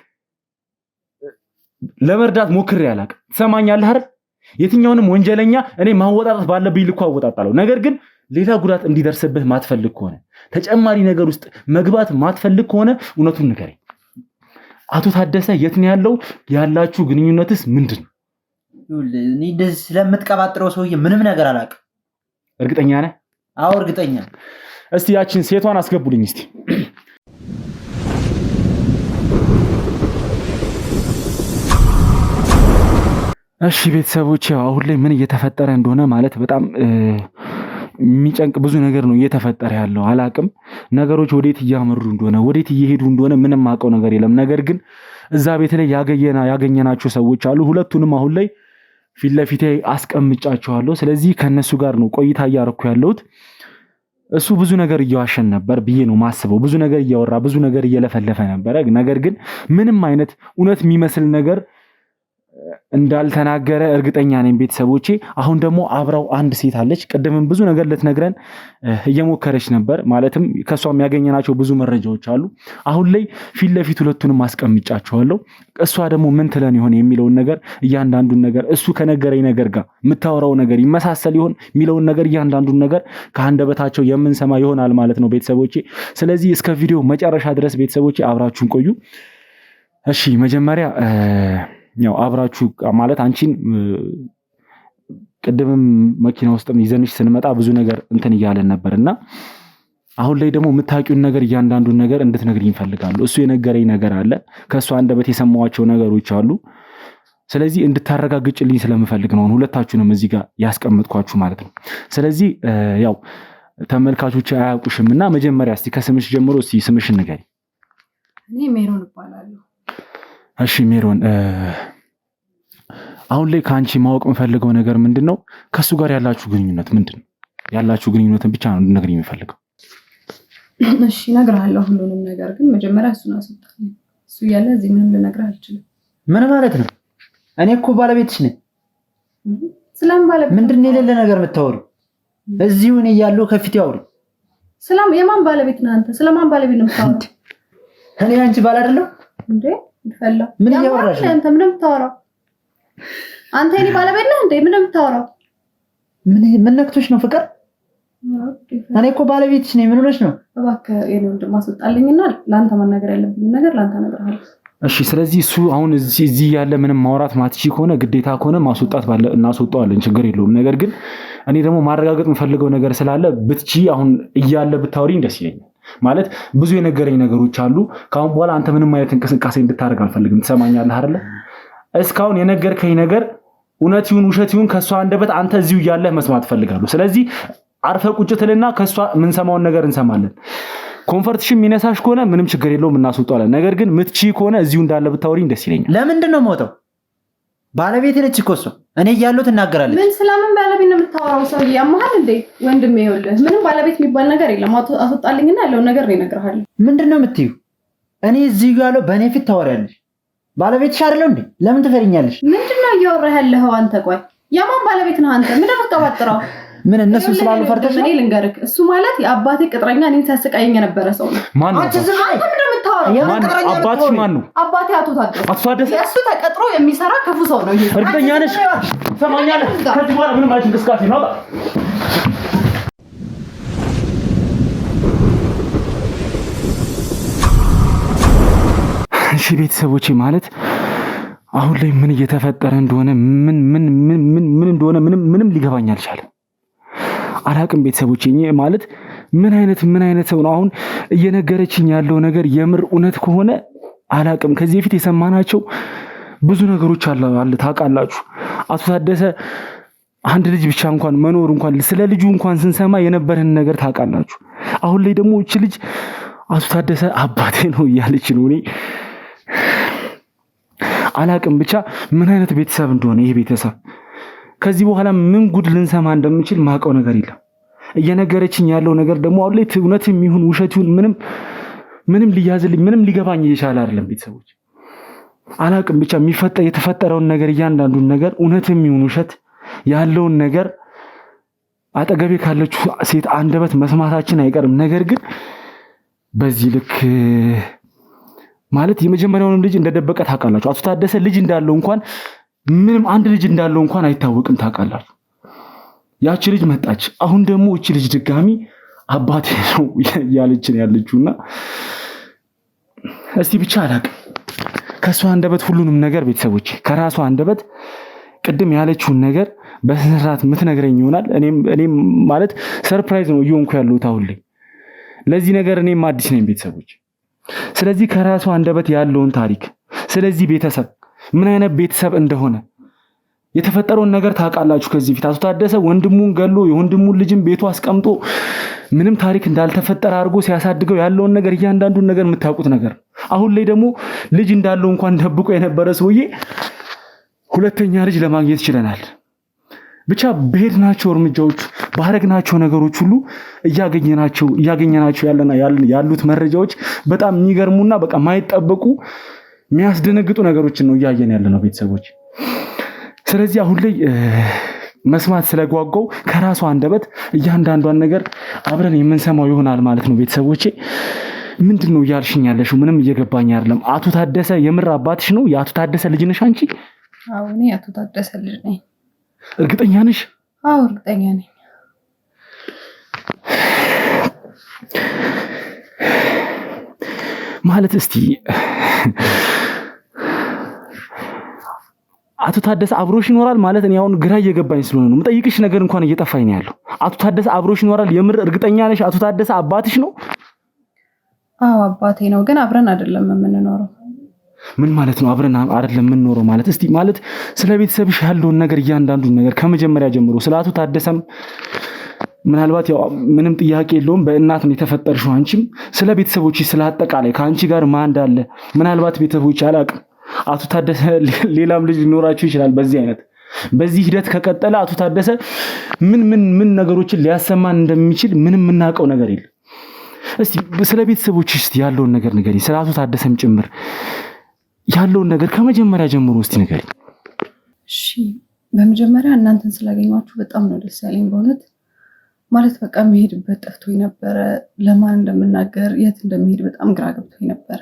ለመርዳት ሞክሬ አላውቅም። ትሰማኛለህ አይደል? የትኛውንም ወንጀለኛ እኔ ማወጣጣት ባለብኝ ልኩ አወጣጣለሁ። ነገር ግን ሌላ ጉዳት እንዲደርስብህ ማትፈልግ ከሆነ ተጨማሪ ነገር ውስጥ መግባት ማትፈልግ ከሆነ እውነቱን ንገረኝ። አቶ ታደሰ የት ነው ያለው? ያላችሁ ግንኙነትስ ምንድን ነው? እኔ እንደዚህ ስለምትቀባጥረው ሰውዬ ምንም ነገር አላውቅም። እርግጠኛ ነህ? አዎ እርግጠኛ። እስቲ ያችን ሴቷን አስገቡልኝ እስቲ። እሺ ቤተሰቦች፣ አሁን ላይ ምን እየተፈጠረ እንደሆነ ማለት በጣም የሚጨንቅ ብዙ ነገር ነው እየተፈጠረ ያለው። አላቅም ነገሮች ወዴት እያመሩ እንደሆነ ወዴት እየሄዱ እንደሆነ ምንም አውቀው ነገር የለም። ነገር ግን እዛ ቤት ላይ ያገኘናቸው ሰዎች አሉ። ሁለቱንም አሁን ላይ ፊት ለፊቴ አስቀምጫቸዋለሁ። ስለዚህ ከነሱ ጋር ነው ቆይታ እያረኩ ያለሁት። እሱ ብዙ ነገር እየዋሸን ነበር ብዬ ነው ማስበው። ብዙ ነገር እያወራ ብዙ ነገር እየለፈለፈ ነበረ። ነገር ግን ምንም አይነት እውነት የሚመስል ነገር እንዳልተናገረ እርግጠኛ ነኝ ቤተሰቦቼ። አሁን ደግሞ አብራው አንድ ሴት አለች። ቅድምም ብዙ ነገር ልትነግረን እየሞከረች ነበር። ማለትም ከሷም ያገኘናቸው ብዙ መረጃዎች አሉ። አሁን ላይ ፊት ለፊት ሁለቱንም አስቀምጫቸዋለሁ። እሷ ደግሞ ምን ትለን ይሆን የሚለውን ነገር እያንዳንዱን ነገር እሱ ከነገረኝ ነገር ጋር የምታወራው ነገር ይመሳሰል ይሆን የሚለውን ነገር እያንዳንዱን ነገር ከአንደበታቸው የምንሰማ ይሆናል ማለት ነው ቤተሰቦቼ። ስለዚህ እስከ ቪዲዮ መጨረሻ ድረስ ቤተሰቦቼ አብራችሁን ቆዩ። እሺ መጀመሪያ ያው አብራችሁ ማለት አንቺን ቅድምም መኪና ውስጥም ይዘንሽ ስንመጣ ብዙ ነገር እንትን እያለን ነበርና አሁን ላይ ደግሞ የምታውቂውን ነገር እያንዳንዱን ነገር እንድትነግሪኝ እፈልጋለሁ። እሱ የነገረኝ ነገር አለ፣ ከእሱ አንደበት የሰማኋቸው ነገሮች አሉ። ስለዚህ እንድታረጋግጭልኝ ስለምፈልግ ነው ሁለታችሁንም እዚህ ጋር ያስቀምጥኳችሁ ማለት ነው። ስለዚህ ያው ተመልካቾች አያውቁሽም እና መጀመሪያ እስቲ ከስምሽ ጀምሮ እስቲ ስምሽን ንገሪ። እኔ ሜሮን እባላለሁ። እሺ ሜሮን፣ አሁን ላይ ከአንቺ ማወቅ የምፈልገው ነገር ምንድነው? ከሱ ጋር ያላችሁ ግንኙነት ምንድነው? ያላችሁ ግንኙነትን ብቻ ነው እንድነግሪኝ የምፈልገው። እሺ እነግርሃለሁ ሁሉንም ነገር፣ ግን መጀመሪያ እሱን አስወጣልኝ። እሱ እያለ እዚህ ምንም ልነግርህ አልችልም። ምን ማለት ነው? እኔ እኮ ባለቤትሽ ነኝ። ስለምን ባለቤት? ምንድን ነው የሌለ ነገር የምታወሪው? እዚሁ እኔ እያለሁ ከፊት ያውሪ። የማን ባለቤት ነህ አንተ? ስለማን ባለቤት ነው የምታወራው? እኔ አንቺ ባል አይደለሁ እንዴ? ፈላ ምን እያወራሽ ነው? አንተ ምን የምታወራው? አንተ የኔ ባለቤት ነህ እንዴ? ምን የምታወራው? ምን ነክቶሽ ነው ፍቅር? እኔ እኮ ባለቤትሽ ነኝ። ምን ሆነሽ ነው? እባክህ የኔ ወንድም አስወጣልኝና ለአንተ መናገር ያለብኝ ነገር ለአንተ እነግርሃለሁ። እሺ ስለዚህ እሱ አሁን እዚህ ያለ ምንም ማውራት ማትቺ ከሆነ ግዴታ ከሆነ ማስወጣት ባለ እናስወጣዋለን፣ ችግር የለውም። ነገር ግን እኔ ደግሞ ማረጋገጥ የምፈልገው ነገር ስላለ ብትቺ አሁን እያለ ብታወሪኝ ደስ ይለኛል። ማለት ብዙ የነገረኝ ነገሮች አሉ። ካሁን በኋላ አንተ ምንም አይነት እንቅስቃሴ እንድታደርግ አልፈልግም። ትሰማኛለህ አይደለ? እስካሁን የነገርከኝ ነገር እውነት ይሁን ውሸት ይሁን ከሷ አንደበት አንተ እዚሁ እያለህ መስማት ፈልጋለሁ። ስለዚህ አርፈ ቁጭ ትልና ከሷ ምን ሰማውን ነገር እንሰማለን። ኮንፈርትሽ የሚነሳሽ ከሆነ ምንም ችግር የለውም እናስወጣለን። ነገር ግን ምትቺ ከሆነ እዚሁ እንዳለ ብታወሪኝ ደስ ይለኛል። ለምንድን ነው የምወጣው? ባለቤቴ ነች እኮ እሷ። እኔ እያለሁ ትናገራለች። ምን ስለምን ባለቤት ነው የምታወራው? ሰውዬ ያመሃል እንዴ? ወንድሜ ይኸውልህ ምንም ባለቤት የሚባል ነገር የለም። አስወጣልኝና ያለውን ነገር ነው እነግርሃለሁ። ምንድን ነው የምትይው? እኔ እዚሁ ያለሁ በእኔ ፊት ታወሪያለሽ። ባለቤትሽ አይደለም እንዴ? ለምን ትፈሪኛለሽ? ምንድን ነው እያወራህ ያለኸው አንተ? ቆይ የማን ባለቤት ነህ አንተ? ምንድን ነው የምትቀባጥረው? ምን እነሱ ስላሉ ፈርተሽ ነው? እኔ ልንገርህ፣ እሱ ማለት የአባቴ ቅጥረኛ እኔን ሲያሰቃየኝ የነበረ ሰው ነው። ማን ነው? አንተ ምንድን ነው የምታወራው? አባትሽ ማን ነው? አባቴ አቶ ታደሰ። አቶ ታደሰ እሱ ተቀጥሮ የሚሰራ ክፉ ሰው ነው። እርግጠኛ ነሽ? ሰማኛለህ? ከዚህ በኋላ ምንም አይነት እንቅስቃሴ ነው። እሺ ቤተሰቦቼ፣ ማለት አሁን ላይ ምን እየተፈጠረ እንደሆነ ምን እንደሆነ ምንም ሊገባኝ አልቻለም። አላቅም ቤተሰቦቼ፣ ማለት ምን አይነት ሰው ነው አሁን እየነገረችኝ ያለው ነገር የምር እውነት ከሆነ አላቅም። ከዚህ በፊት የሰማናቸው ብዙ ነገሮች አለ ታውቃላችሁ። አቶ ታደሰ አንድ ልጅ ብቻ እንኳን መኖር እንኳን ስለ ልጁ እንኳን ስንሰማ የነበረን ነገር ታውቃላችሁ። አሁን ላይ ደግሞ እቺ ልጅ አቶ ታደሰ አባቴ ነው እያለች ነው። እኔ አላቅም ብቻ ምን አይነት ቤተሰብ እንደሆነ ይሄ ቤተሰብ ከዚህ በኋላ ምን ጉድ ልንሰማ እንደምንችል ማውቀው ነገር የለም። እየነገረችኝ ያለው ነገር ደግሞ አሁን ላይ እውነትም ይሁን ውሸት ይሁን ምንም ሊያዝልኝ ምንም ሊገባኝ እየቻለ አይደለም። ቤተሰቦች አላቅም ብቻ የተፈጠረውን ነገር እያንዳንዱን ነገር እውነትም ይሁን ውሸት ያለውን ነገር አጠገቤ ካለችው ሴት አንደበት መስማታችን አይቀርም። ነገር ግን በዚህ ልክ ማለት የመጀመሪያውንም ልጅ እንደደበቀ ታውቃላችሁ። አቶ ታደሰ ልጅ እንዳለው እንኳን ምንም አንድ ልጅ እንዳለው እንኳን አይታወቅም ታውቃላችሁ። ያቺ ልጅ መጣች። አሁን ደግሞ እቺ ልጅ ድጋሚ አባቴ ነው ያለችን ያለችውና እስቲ ብቻ አላቅም ከሷ አንደበት ሁሉንም ነገር ቤተሰቦች ከራሷ አንደበት ቅድም ያለችውን ነገር በስነስርዓት የምትነግረኝ ይሆናል። እኔም ማለት ሰርፕራይዝ ነው እየሆንኩ ያለሁት አሁን ላይ ለዚህ ነገር እኔም አዲስ ነኝ ቤተሰቦች። ስለዚህ ከራሷ አንደበት ያለውን ታሪክ ስለዚህ ቤተሰብ ምን አይነት ቤተሰብ እንደሆነ የተፈጠረውን ነገር ታውቃላችሁ። ከዚህ ፊት አቶ ታደሰ ወንድሙን ገሎ የወንድሙን ልጅም ቤቱ አስቀምጦ ምንም ታሪክ እንዳልተፈጠረ አድርጎ ሲያሳድገው ያለውን ነገር እያንዳንዱን ነገር የምታውቁት ነገር። አሁን ላይ ደግሞ ልጅ እንዳለው እንኳን ደብቆ የነበረ ሰውዬ ሁለተኛ ልጅ ለማግኘት ችለናል። ብቻ በሄድናቸው እርምጃዎች ባረግናቸው ነገሮች ሁሉ እያገኘናቸው ያሉት መረጃዎች በጣም የሚገርሙና በቃ ማይጠበቁ የሚያስደነግጡ ነገሮችን ነው እያየን ያለነው ቤተሰቦች። ስለዚህ አሁን ላይ መስማት ስለጓጓው ከራሷ አንደበት እያንዳንዷን ነገር አብረን የምንሰማው ይሆናል ማለት ነው ቤተሰቦቼ። ምንድን ነው እያልሽኝ ያለሽው? ምንም እየገባኝ አይደለም። አቶ ታደሰ የምር አባትሽ ነው? የአቶ ታደሰ ልጅ ነሽ አንቺ? አዎ እኔ የአቶ ታደሰ ልጅ ነኝ። እርግጠኛ ነሽ? አዎ እርግጠኛ ነኝ። ማለት እስቲ አቶ ታደሰ አብሮሽ ይኖራል ማለት እኔ አሁን ግራ እየገባኝ ስለሆነ ነው የምጠይቅሽ ነገር እንኳን እየጠፋኝ ነው ያለው። አቶ ታደሰ አብሮሽ ይኖራል? የምር እርግጠኛ ነሽ? አቶ ታደሰ አባትሽ ነው? አዎ አባቴ ነው፣ ግን አብረን አይደለም የምንኖረው። ምን ማለት ነው አብረን አይደለም የምንኖረው ማለት? እስቲ ማለት ስለ ቤተሰብሽ ያለውን ነገር እያንዳንዱን ነገር ከመጀመሪያ ጀምሮ ስለ አቶ ታደሰም ምናልባት ያው ምንም ጥያቄ የለውም በእናት ነው የተፈጠርሽው አንቺም ስለ ቤተሰቦች ስለ አጠቃላይ ከአንቺ ጋር ማን እንዳለ ምናልባት ቤተሰቦች አላውቅም። አቶ ታደሰ ሌላም ልጅ ሊኖራቸው ይችላል። በዚህ ሂደት ከቀጠለ አቶ ታደሰ ምን ነገሮችን ሊያሰማን እንደሚችል ምንም የምናውቀው ነገር የለም። እስቲ ስለ ቤተሰቦች እስቲ ያለውን ነገር ንገሪኝ፣ ስለ አቶ ታደሰም ጭምር ያለውን ነገር ከመጀመሪያ ጀምሮ እስቲ ንገሪኝ። እሺ በመጀመሪያ እናንተን ስላገኘኋችሁ በጣም ነው ደስ ያለኝ በእውነት ማለት በቃ የሚሄድበት ጠፍቶኝ ነበረ። ለማን እንደምናገር የት እንደሚሄድ በጣም ግራ ገብቶኝ ነበረ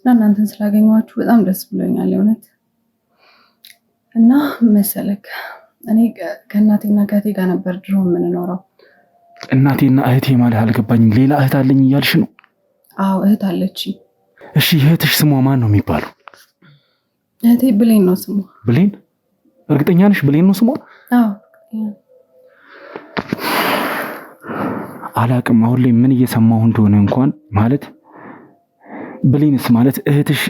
እና እናንተን ስላገኘኋችሁ በጣም ደስ ብሎኛል የእውነት። እና መሰለክ እኔ ከእናቴና ከእህቴ ጋር ነበር ድሮ የምንኖረው። እናቴና እህቴ ማለት አልገባኝም። ሌላ እህት አለኝ እያልሽ ነው? አዎ እህት አለችኝ። እሺ እህትሽ ስሟ ማን ነው የሚባለው? እህቴ ብሌን ነው ስሟ። ብሌን? እርግጠኛ ነሽ ብሌን ነው ስሟ? አዎ አላቅም አሁን ላይ ምን እየሰማሁ እንደሆነ እንኳን ማለት ብሌንስ ማለት እህትሽ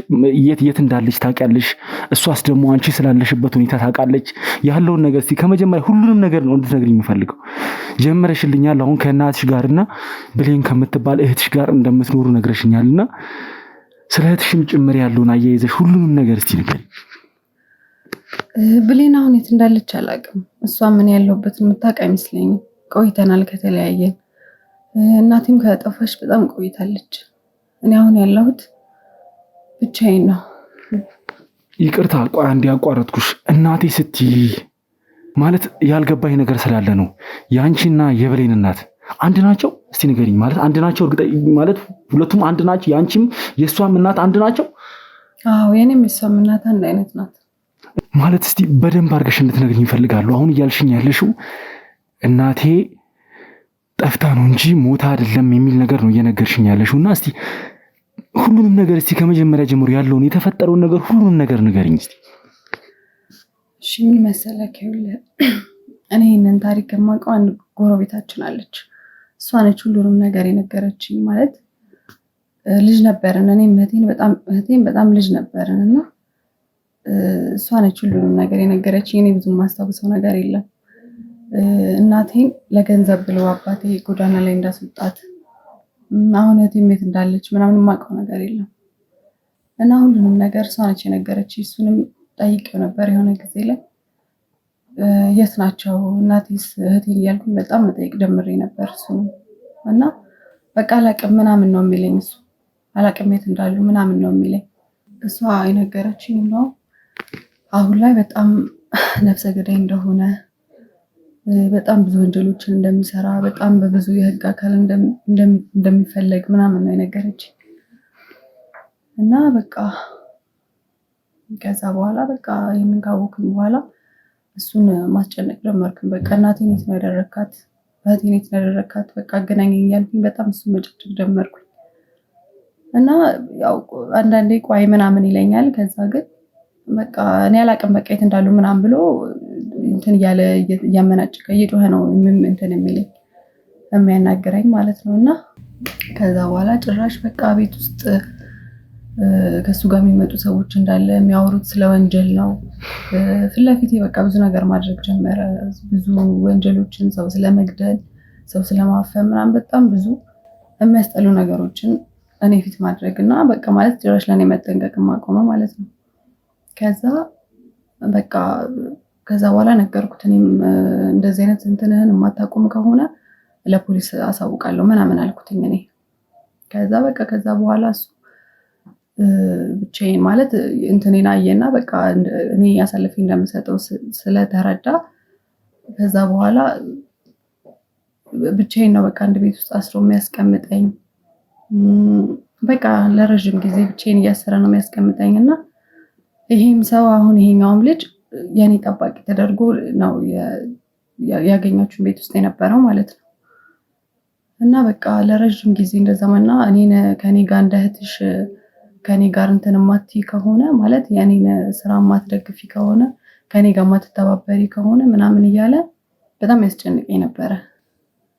የት እንዳለች ታውቂያለሽ? እሷስ ደግሞ አንቺ ስላለሽበት ሁኔታ ታውቃለች? ያለውን ነገር እስቲ ከመጀመሪያ ሁሉንም ነገር ነው እንድትነግሪኝ የምፈልገው። ጀመረሽልኛል አሁን ከእናትሽ ጋርና ብሌን ከምትባል እህትሽ ጋር እንደምትኖሩ ነግረሽኛልና ስለ እህትሽም ጭምር ያለውን አያይዘሽ ሁሉንም ነገር እስቲ ንገሪኝ። ብሌን አሁን የት እንዳለች አላውቅም። እሷ ምን ያለውበትን የምታውቅ አይመስለኝም። ቆይተናል ከተለያየን። እናቴም ከጠፋች በጣም ቆይታለች። እኔ አሁን ያለሁት ብቻዬን ነው። ይቅርታ ቆይ አንዴ ያቋረጥኩሽ። እናቴ ስትይ ማለት ያልገባኝ ነገር ስላለ ነው። ያንቺና የብሌን እናት አንድ ናቸው? እስቲ ንገሪኝ። ማለት አንድ ናቸው? ማለት ሁለቱም አንድ ናቸው? ያንቺም የእሷም እናት አንድ ናቸው? አዎ የኔም የእሷም እናት አንድ አይነት ናት። ማለት እስቲ በደንብ አድርገሽ እንድትነግሪኝ እፈልጋለሁ። አሁን እያልሽኝ ያለሽው እናቴ ጠፍታ ነው እንጂ ሞታ አይደለም የሚል ነገር ነው እየነገርሽኝ ያለሽው። እና እስቲ ሁሉንም ነገር እስቲ ከመጀመሪያ ጀምሮ ያለውን የተፈጠረውን ነገር ሁሉንም ነገር ንገሪኝ እስቲ። እሺ ምን መሰለህ ይኸውልህ እኔ ይህንን ታሪክ የማውቀው አንድ ጎረቤታችን አለች። እሷ ነች ሁሉንም ነገር የነገረችኝ። ማለት ልጅ ነበርን እኔም እህቴም በጣም ልጅ ነበርን እና እሷ ነች ሁሉንም ነገር የነገረችኝ። እኔ ብዙ የማስታውሰው ነገር የለም። እናቴን ለገንዘብ ብሎ አባቴ ጎዳና ላይ እንዳስወጣት አሁን እህቴም የት እንዳለች ምናምን የማውቀው ነገር የለም እና ሁሉንም ነገር እሷ ነች የነገረችኝ። እሱንም ጠይቄው ነበር የሆነ ጊዜ ላይ የት ናቸው እናቴስ እህቴን እያልኩኝ በጣም መጠየቅ ጀምሬ ነበር እሱንም እና በቃ አላቅም ምናምን ነው የሚለኝ። እሱ አላቅም የት እንዳሉ ምናምን ነው የሚለኝ። እሷ የነገረችኝ ነው አሁን ላይ በጣም ነፍሰ ገዳይ እንደሆነ በጣም ብዙ ወንጀሎችን እንደሚሰራ በጣም በብዙ የህግ አካል እንደሚፈለግ ምናምን ነው የነገረችኝ እና በቃ ከዛ በኋላ በቃ ይህንን ካወቅን በኋላ እሱን ማስጨነቅ ጀመርኩኝ። በቃ እናቴን የት ነው ያደረካት? እህቴን የት ነው ያደረካት? በቃ አገናኘኝ እያልኩኝ በጣም እሱን መጨቅጨቅ ጀመርኩኝ እና ያው አንዳንዴ ቆይ ምናምን ይለኛል። ከዛ ግን በቃ እኔ አላቅም በቃ የት እንዳሉ ምናምን ብሎ እንትን እያለ እያመናጨቀ እየጮኸ ነው እንትን የሚለኝ የሚያናገረኝ ማለት ነው። እና ከዛ በኋላ ጭራሽ በቃ ቤት ውስጥ ከሱ ጋር የሚመጡ ሰዎች እንዳለ የሚያወሩት ስለ ወንጀል ነው። ፊት ለፊቴ በቃ ብዙ ነገር ማድረግ ጀመረ። ብዙ ወንጀሎችን፣ ሰው ስለመግደል፣ ሰው ስለማፈን ምናምን በጣም ብዙ የሚያስጠሉ ነገሮችን እኔ ፊት ማድረግ እና በቃ ማለት ጭራሽ ለእኔ መጠንቀቅ ማቆመ ማለት ነው። ከዛ በኋላ ነገርኩት። እኔም እንደዚህ አይነት እንትንህን የማታቆም ከሆነ ለፖሊስ አሳውቃለሁ ምናምን አልኩትኝ እኔ። ከዛ በኋላ እሱ ብቻዬን ማለት እንትኔን አየና በቃ እኔ አሳልፌ እንደምሰጠው ስለተረዳ ከዛ በኋላ ብቻዬን ነው በቃ አንድ ቤት ውስጥ አስሮ የሚያስቀምጠኝ። በቃ ለረዥም ጊዜ ብቻዬን እያሰረ ነው የሚያስቀምጠኝ እና ይሄም ሰው አሁን ይሄኛውም ልጅ የኔ ጠባቂ ተደርጎ ነው ያገኛችሁን ቤት ውስጥ የነበረው ማለት ነው። እና በቃ ለረዥም ጊዜ እንደዛማና እኔን ከኔ ጋር እንደ እህትሽ ከኔ ጋር እንትን ማትይ ከሆነ ማለት የኔን ስራ ማትደግፊ ከሆነ ከኔ ጋር ማትተባበሪ ከሆነ ምናምን እያለ በጣም ያስጨንቀኝ ነበረ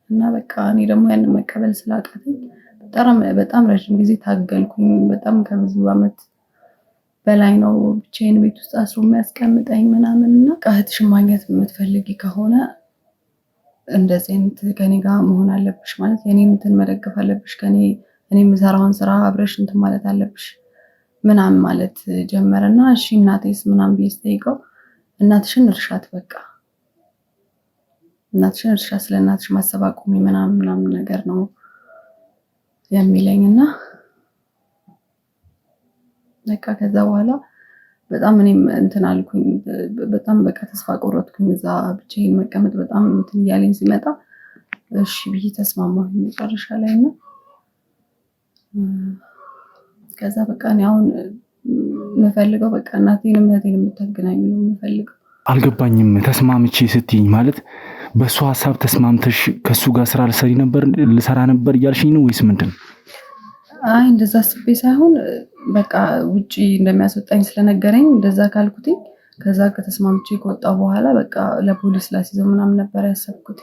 እና በቃ እኔ ደግሞ ያንን መቀበል ስላቃተኝ በጣም ረጅም ጊዜ ታገልኩኝ። በጣም ከብዙ አመት በላይ ነው ብቻዬን ቤት ውስጥ አስሮ የሚያስቀምጠኝ ምናምን እና እህትሽን ማግኘት የምትፈልጊ ከሆነ እንደዚህ አይነት ከኔ ጋር መሆን አለብሽ ማለት የኔን እንትን መደገፍ አለብሽ እኔ የምሰራውን ስራ አብረሽ እንትን ማለት አለብሽ ምናምን ማለት ጀመረና እሺ እናቴስ ምናምን ብዬ ስጠይቀው እናትሽን እርሻት በቃ እናትሽን እርሻ ስለ እናትሽ ማሰብ አቁሚ ምናምን ነገር ነው የሚለኝና በቃ ከዛ በኋላ በጣም እኔም እንትን አልኩኝ። በጣም በቃ ተስፋ ቆረጥኩኝ። እዛ ብቻዬን መቀመጥ በጣም እንትን እያለኝ ሲመጣ እሺ ብዬ ተስማማሁ መጨረሻ ላይ እና ከዛ በቃ እኔ አሁን የምፈልገው በቃ እናቴንም እህቴንም የምታገናኙ ነው የምፈልገው። አልገባኝም። ተስማምቼ ስትይኝ ማለት በእሱ ሀሳብ ተስማምተሽ ከሱ ጋር ስራ ልሰራ ነበር እያልሽኝ ነው ወይስ ምንድን ነው? አይ እንደዛ አስቤ ሳይሆን በቃ ውጪ እንደሚያስወጣኝ ስለነገረኝ እንደዛ ካልኩትኝ ከዛ ከተስማምቼ ከወጣሁ በኋላ በቃ ለፖሊስ ላስይዘው ምናምን ነበር ያሰብኩት።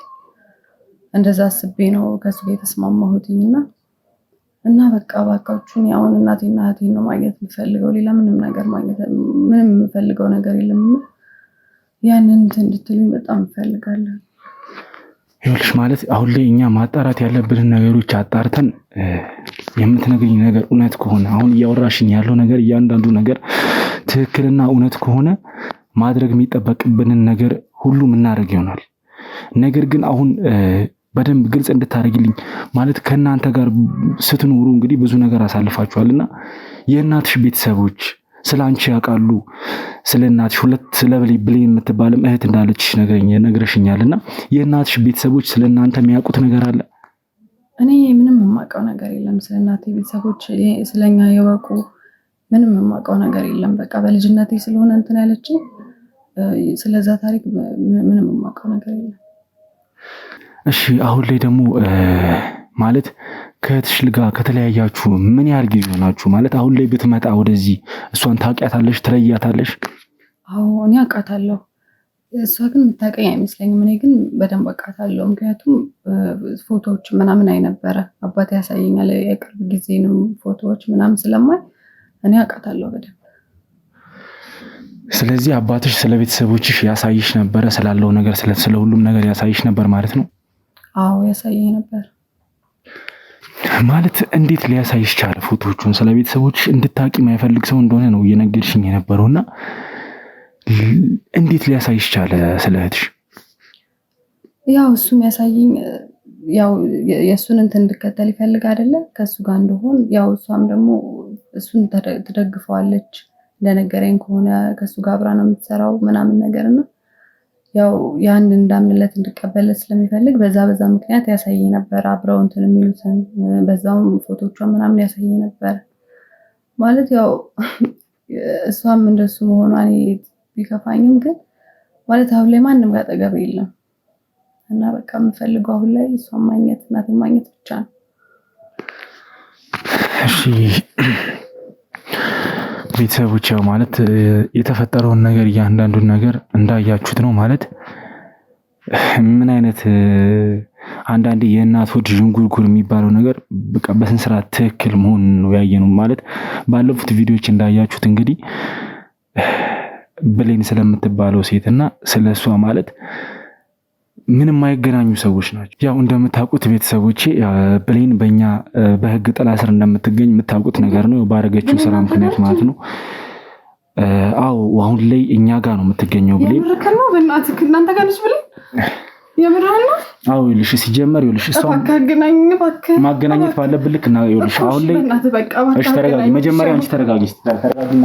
እንደዛ አስቤ ነው ከሱ ጋር የተስማማሁትኝና እና በቃ ባካችሁን ያውን እናቴና እህቴን ነው ማግኘት የምፈልገው። ሌላ ምንም የምፈልገው ነገር የለምና ያንን እንድትሉኝ በጣም እፈልጋለሁ። ይኸውልሽ ማለት አሁን ላይ እኛ ማጣራት ያለብንን ነገሮች አጣርተን የምትነግሪኝ ነገር እውነት ከሆነ አሁን እያወራሽኝ ያለው ነገር እያንዳንዱ ነገር ትክክልና እውነት ከሆነ ማድረግ የሚጠበቅብንን ነገር ሁሉ እናደርግ ይሆናል። ነገር ግን አሁን በደንብ ግልጽ እንድታደርግልኝ ማለት ከእናንተ ጋር ስትኖሩ እንግዲህ ብዙ ነገር አሳልፋችኋልና የእናትሽ ቤተሰቦች ስለ አንቺ ያውቃሉ? ስለ እናትሽ ስለ ብሌን የምትባልም እህት እንዳለችሽ ነግረሽኛልና የእናትሽ ቤተሰቦች ስለ እናንተ የሚያውቁት ነገር አለ? እኔ ምንም የማውቀው ነገር የለም። ስለ እናቴ ቤተሰቦች ስለኛ የወቁ ምንም የማውቀው ነገር የለም። በቃ በልጅነቴ ስለሆነ እንትን ያለችኝ ስለዛ ታሪክ ምንም የማውቀው ነገር የለም። እሺ አሁን ላይ ደግሞ ማለት ከእህትሽ ጋር ከተለያያችሁ ምን ያህል ጊዜ ሆናችሁ? ማለት አሁን ላይ ብትመጣ ወደዚህ እሷን ታውቂያታለሽ? ትለያታለሽ? አዎ እኔ አውቃታለሁ። እሷ ግን የምታውቀኝ አይመስለኝም። እኔ ግን በደንብ አውቃታለሁ። ምክንያቱም ፎቶዎች ምናምን አይነበረ አባቴ ያሳየኛል። የቅርብ ጊዜንም ፎቶዎች ምናምን ስለማይ እኔ አውቃታለሁ በደንብ። ስለዚህ አባትሽ ስለ ቤተሰቦችሽ ያሳይሽ ነበረ? ስላለው ነገር ስለ ሁሉም ነገር ያሳይሽ ነበር ማለት ነው? አዎ ያሳየኝ ነበር። ማለት እንዴት ሊያሳይሽ ቻለ? ፎቶዎቹን ስለ ቤተሰቦችሽ እንድታቂ የማይፈልግ ሰው እንደሆነ ነው እየነገርሽኝ የነበረውና እንዴት ሊያሳይሽ ቻለ ስለ እህትሽ? ያው እሱም ያሳየኝ ያው የእሱን እንትን እንድከተል ይፈልግ አይደለ? ከእሱ ጋር እንደሆን ያው እሷም ደግሞ እሱን ትደግፈዋለች እንደነገረኝ ከሆነ ከእሱ ጋር አብራ ነው የምትሰራው ምናምን ነገርና ያው ያን እንዳምንለት እንድቀበለት ስለሚፈልግ በዛ ምክንያት ያሳየኝ ነበር። አብረው እንትን የሚሉትን በዛውም ፎቶቿን ምናምን ያሳየኝ ነበር። ማለት ያው እሷም እንደሱ መሆኗን ቢከፋኝም ግን ማለት አሁን ላይ ማንም ጋር አጠገብ የለም እና በቃ የምፈልገው አሁን ላይ እሷን ማግኘት እናቴን ማግኘት ብቻ ነው። እሺ ቤተሰቦች ያው ማለት የተፈጠረውን ነገር እያንዳንዱን ነገር እንዳያችሁት ነው። ማለት ምን አይነት አንዳንዴ የእናት ሆድ ዥንጉርጉር የሚባለው ነገር በቃ በስነ ስርዓት ትክክል መሆን ነው ያየነው። ማለት ባለፉት ቪዲዮዎች እንዳያችሁት እንግዲህ ብሌን ስለምትባለው ሴትና ስለሷ ማለት ምንም የማይገናኙ ሰዎች ናቸው። ያው እንደምታውቁት ቤተሰቦቼ ብሌን በእኛ በህግ ጥላ ስር እንደምትገኝ የምታውቁት ነገር ነው። ባረገችው ስራ ምክንያት ማለት ነው። አዎ አሁን ላይ እኛ ጋር ነው የምትገኘው ብሌን። የምርከን ነው በእናትህ እናንተ ጋር ነሽ ብሌን? የምርህን ነው? አዎ ይልሽ ሲጀመር ይልሽ እሷ ማገናኘት ባለብን ልክ እና ይልሽ አሁን ላይ እሺ ተረጋጊ። መጀመሪያ አንቺ ተረጋጊ። ተረጋጊና